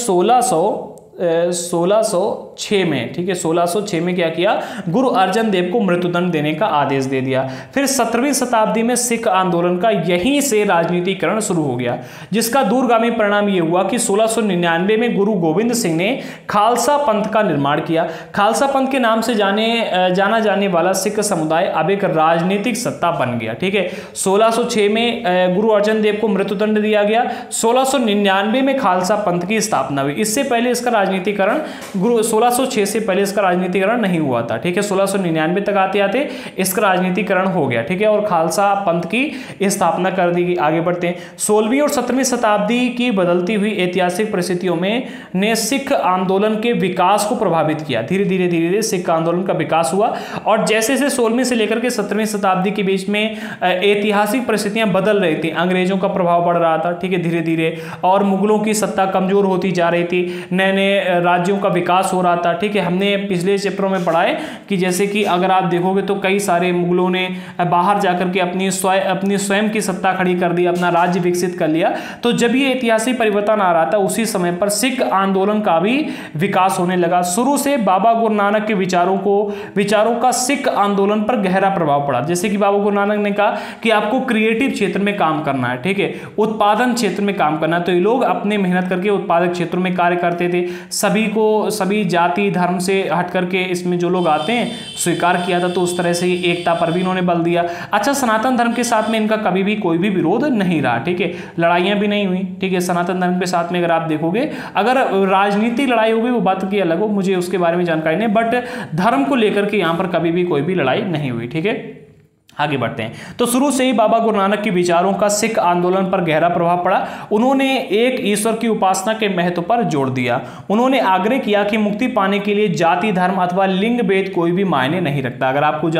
Speaker 1: 1606 में, ठीक है, 1606 में क्या किया, गुरु अर्जन देव को मृत्युदंड देने का आदेश दे दिया। फिर 17वीं शताब्दी में सिख आंदोलन का यहीं से राजनीतिकरण शुरू हो गया, जिसका दूरगामी परिणाम यह हुआ कि 1699 में गुरु गोविंद सिंह ने खालसा पंथ का निर्माण किया। खालसा पंथ के नाम से जाना जाने वाला सिख समुदाय अब एक राजनीतिक सत्ता बन गया। ठीक है, 1606 में गुरु अर्जन देव को मृत्युदंड दिया गया। 1699 में खालसा पंथ की स्थापना हुई। इससे पहले इसका राजनीतिकरण 1606 से पहले इसका राजनीतिकरण नहीं हुआ था, ठीक है। 1699 तक आते आते इसका राजनीतिकरण हो गया, ठीक है, और खालसा पंथ की स्थापना कर दी गई। आगे बढ़ते हैं। 16वीं और 17वीं शताब्दी की बदलती हुई ऐतिहासिक परिस्थितियों में ने सिख आंदोलन के विकास को प्रभावित किया। धीरे धीरे सिख आंदोलन का विकास हुआ, और जैसे जैसे 16वीं से लेकर के 17वीं शताब्दी के बीच में ऐतिहासिक परिस्थितियां बदल रही थी, अंग्रेजों का प्रभाव बढ़ रहा था, ठीक है, धीरे धीरे, और मुगलों की सत्ता कमजोर होती जा रही थी, नए नए राज्यों का विकास हो रहा था, ठीक है। हमने पिछले चैप्टरों में पढ़ा है कि जैसे कि अगर आप देखोगे तो कई सारे मुगलों ने बाहर जाकर के अपनी स्वयं की सत्ता खड़ी कर दी, अपना राज्य विकसित कर लिया। तो जब ये ऐतिहासिक परिवर्तन आ रहा था, उसी समय पर सिख आंदोलन का भी विकास होने लगा। शुरू से बाबा गुरु नानक के विचारों का सिख आंदोलन पर गहरा प्रभाव पड़ा। जैसे कि बाबा गुरु नानक ने कहा कि आपको क्रिएटिव क्षेत्र में काम करना है, ठीक है, उत्पादन क्षेत्र में काम करना है। तो ये लोग अपने मेहनत करके उत्पादक क्षेत्रों में कार्य करते थे। सभी जाति धर्म से हट करके इसमें जो लोग आते हैं स्वीकार किया था। तो उस तरह से एकता पर भी इन्होंने बल दिया। अच्छा, सनातन धर्म के साथ में इनका कभी भी कोई भी विरोध नहीं रहा, ठीक है, लड़ाइयां भी नहीं हुई, ठीक है। सनातन धर्म के साथ में अगर आप देखोगे, अगर राजनीतिक लड़ाई होगी वो बात की अलग हो, मुझे उसके बारे में जानकारी नहीं, बट धर्म को लेकर के यहां पर कभी भी कोई भी लड़ाई नहीं हुई, ठीक है। आगे बढ़ते हैं। तो शुरू से ही बाबा गुरु नानक के विचारों का सिख आंदोलन पर गहरा प्रभाव पड़ा। उन्होंने एक ईश्वर की उपासना के महत्व पर जोर दिया। उन्होंने आग्रह किया कि मुक्ति पाने के लिए जाति धर्म अथवा लिंग भेद कोई भी मायने नहीं रखता। अगर आपको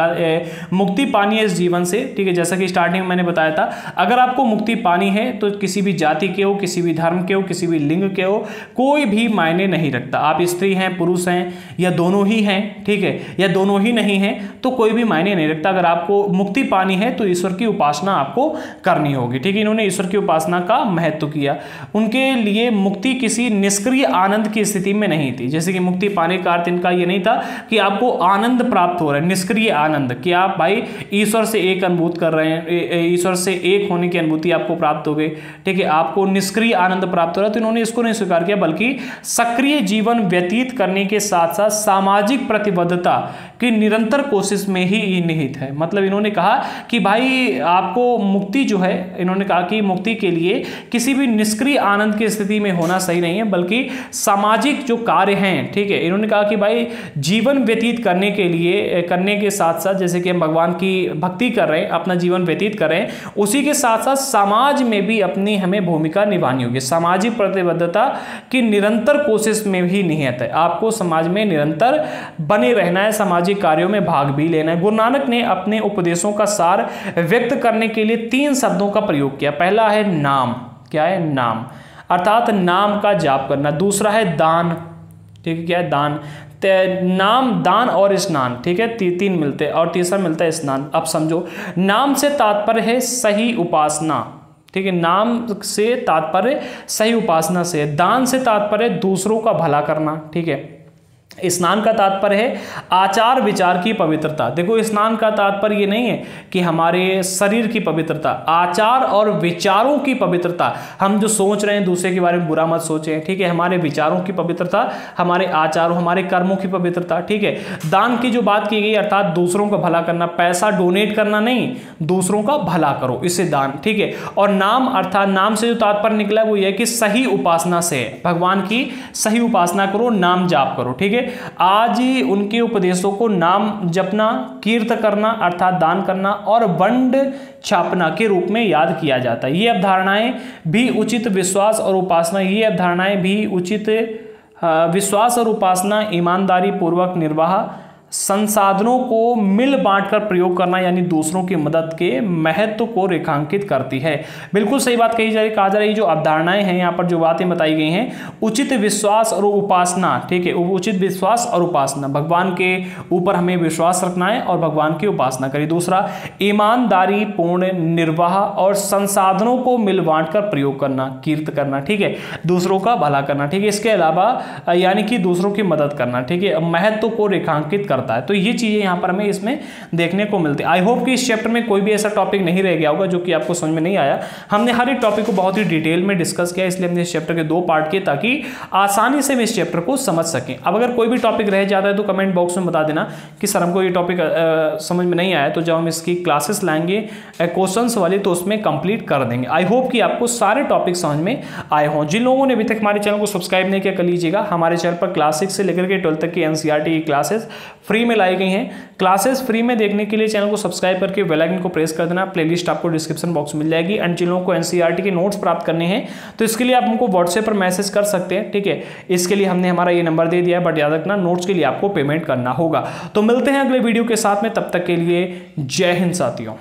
Speaker 1: मुक्ति पानी है इस जीवन से, ठीक है, जैसा कि स्टार्टिंग में मैंने बताया था, अगर आपको मुक्ति पानी है तो किसी भी जाति के हो, किसी भी धर्म के हो, किसी भी लिंग के हो, कोई भी मायने नहीं रखता। आप स्त्री हैं, पुरुष हैं, या दोनों ही हैं, ठीक है, या दोनों ही नहीं हैं, तो कोई भी मायने नहीं रखता। अगर आपको मुक्ति पानी है तो ईश्वर की उपासना आपको करनी होगी, ठीक है। इन्होंने ईश्वर की उपासना का महत्व किया। उनके लिए मुक्ति किसी निष्क्रिय आनंद की स्थिति में नहीं थी। जैसे कि मुक्ति पाने का अर्थ इनका ये नहीं था कि आपको आनंद प्राप्त हो रहा है, निष्क्रिय आनंद, कि आप भाई ईश्वर से एक अनुभूत कर रहे हैं, ईश्वर से एक होने की अनुभूति आपको प्राप्त हो गई, ठीक है, आपको निष्क्रिय आनंद प्राप्त हो रहा है। तो इन्होंने इसको नहीं स्वीकार किया, बल्कि सक्रिय जीवन व्यतीत करने के साथ साथ सामाजिक प्रतिबद्धता की निरंतर कोशिश में ही निहित है। मतलब इन्होंने कहा कि भाई आपको मुक्ति जो है, इन्होंने कहा कि मुक्ति के लिए किसी भी निष्क्रिय आनंद की स्थिति में होना सही नहीं है, बल्कि सामाजिक जो कार्य हैं, ठीक है, इन्होंने कहा कि भाई जीवन व्यतीत करने के लिए, करने के साथ साथ जैसे कि हम भगवान की भक्ति कर रहे हैं, अपना जीवन व्यतीत कर रहे हैं, उसी के साथ साथ समाज में भी अपनी हमें भूमिका निभानी होगी। सामाजिक प्रतिबद्धता की निरंतर कोशिश में भी निहित है। आपको समाज में निरंतर बने रहना है, सामाजिक कार्यों में भाग भी लेना है। गुरु नानक ने अपने उपदेशों का सार व्यक्त करने के लिए 3 शब्दों का प्रयोग किया। पहला है नाम। क्या है? नाम, अर्थात नाम का जाप करना। दूसरा है दान, ठीक है, क्या है? दान। नाम, दान और स्नान, ठीक है, 3 मिलते हैं, और तीसरा मिलता है स्नान। अब समझो, नाम से तात्पर्य है सही उपासना, ठीक है, नाम से तात्पर्य सही उपासना से। दान से तात्पर्य दूसरों का भला करना, ठीक है। स्नान का तात्पर्य है आचार विचार की पवित्रता। देखो, स्नान का तात्पर्य ये नहीं है कि हमारे शरीर की पवित्रता, आचार और विचारों की पवित्रता। हम जो सोच रहे हैं दूसरे के बारे में बुरा मत सोचें, ठीक है, हमारे विचारों की पवित्रता, हमारे आचारों, हमारे कर्मों की पवित्रता, ठीक है। दान की जो बात की गई, अर्थात दूसरों का भला करना, पैसा डोनेट करना नहीं, दूसरों का भला करो, इसे दान, ठीक है। और नाम, अर्थात नाम से जो तात्पर्य निकला वो ये कि सही उपासना से, भगवान की सही उपासना करो, नाम जाप करो, ठीक है। आज ही उनके उपदेशों को नाम जपना, कीर्त करना अर्थात दान करना, और वंड छापना के रूप में याद किया जाता है। ये अवधारणाएं भी उचित विश्वास और उपासना, ये अवधारणाएं भी उचित विश्वास और उपासना, ईमानदारी पूर्वक निर्वाह, संसाधनों को मिल बांटकर प्रयोग करना, यानी दूसरों की मदद के महत्व को रेखांकित करती है। बिल्कुल सही बात कहा जा रही है। जो अवधारणाएं हैं यहाँ पर, जो बातें बताई गई हैं, उचित विश्वास और उपासना, ठीक है, उचित विश्वास और उपासना, भगवान के ऊपर हमें विश्वास रखना है और भगवान की उपासना करें। दूसरा, ईमानदारी पूर्ण निर्वाह और संसाधनों को मिल बांटकर प्रयोग करना, कीर्त करना, ठीक है, दूसरों का भला करना, ठीक है। इसके अलावा यानी कि दूसरों की मदद करना, ठीक है, महत्व को रेखांकित करता है। तो ये चीज़ें यहाँ पर हमें इसमें देखने को मिलती है। आई होप कि इस चैप्टर में कोई भी ऐसा टॉपिक नहीं रह गया होगा जो कि आपको समझ में नहीं आया। हमने हर एक टॉपिक को बहुत ही डिटेल में डिस्कस किया, इसलिए हमने इस चैप्टर के 2 पार्ट किए ताकि आसानी से हम इस चैप्टर को समझ सकें। अब अगर कोई भी टॉपिक रह जाता है तो कमेंट बॉक्स में बता देना कि सर हमको ये टॉपिक समझ में नहीं आया, तो जब हम इसकी क्लासेस लाएंगे क्वेश्चंस वाली तो उसमें कंप्लीट कर देंगे। आई होप कि आपको सारे टॉपिक समझ में आए हों। जिन लोगों ने अभी तक हमारे चैनल को सब्सक्राइब नहीं किया कर लीजिएगा। हमारे चैनल पर क्लास 6 से लेकर के 12 तक की एनसीईआरटी की क्लासेस फ्री में लाई गई हैं। क्लासेस फ्री में देखने के लिए चैनल को सब्सक्राइब करके बेल आइकन को प्रेस कर देना। प्लेलिस्ट आपको डिस्क्रिप्शन बॉक्स में मिल जाएगी। एंड जिन लोगों को एनसीईआरटी के नोट्स प्राप्त करने हैं तो इसके लिए आप हमको व्हाट्सएप पर मैसेज कर सकते हैं, ठीक है। इसके लिए हमने हमारा ये नंबर दे दिया है, बट याद रखना नोट्स के लिए आपको पेमेंट करना होगा। तो मिलते हैं अगले वीडियो के साथ में, तब तक के लिए जय हिंद साथियों।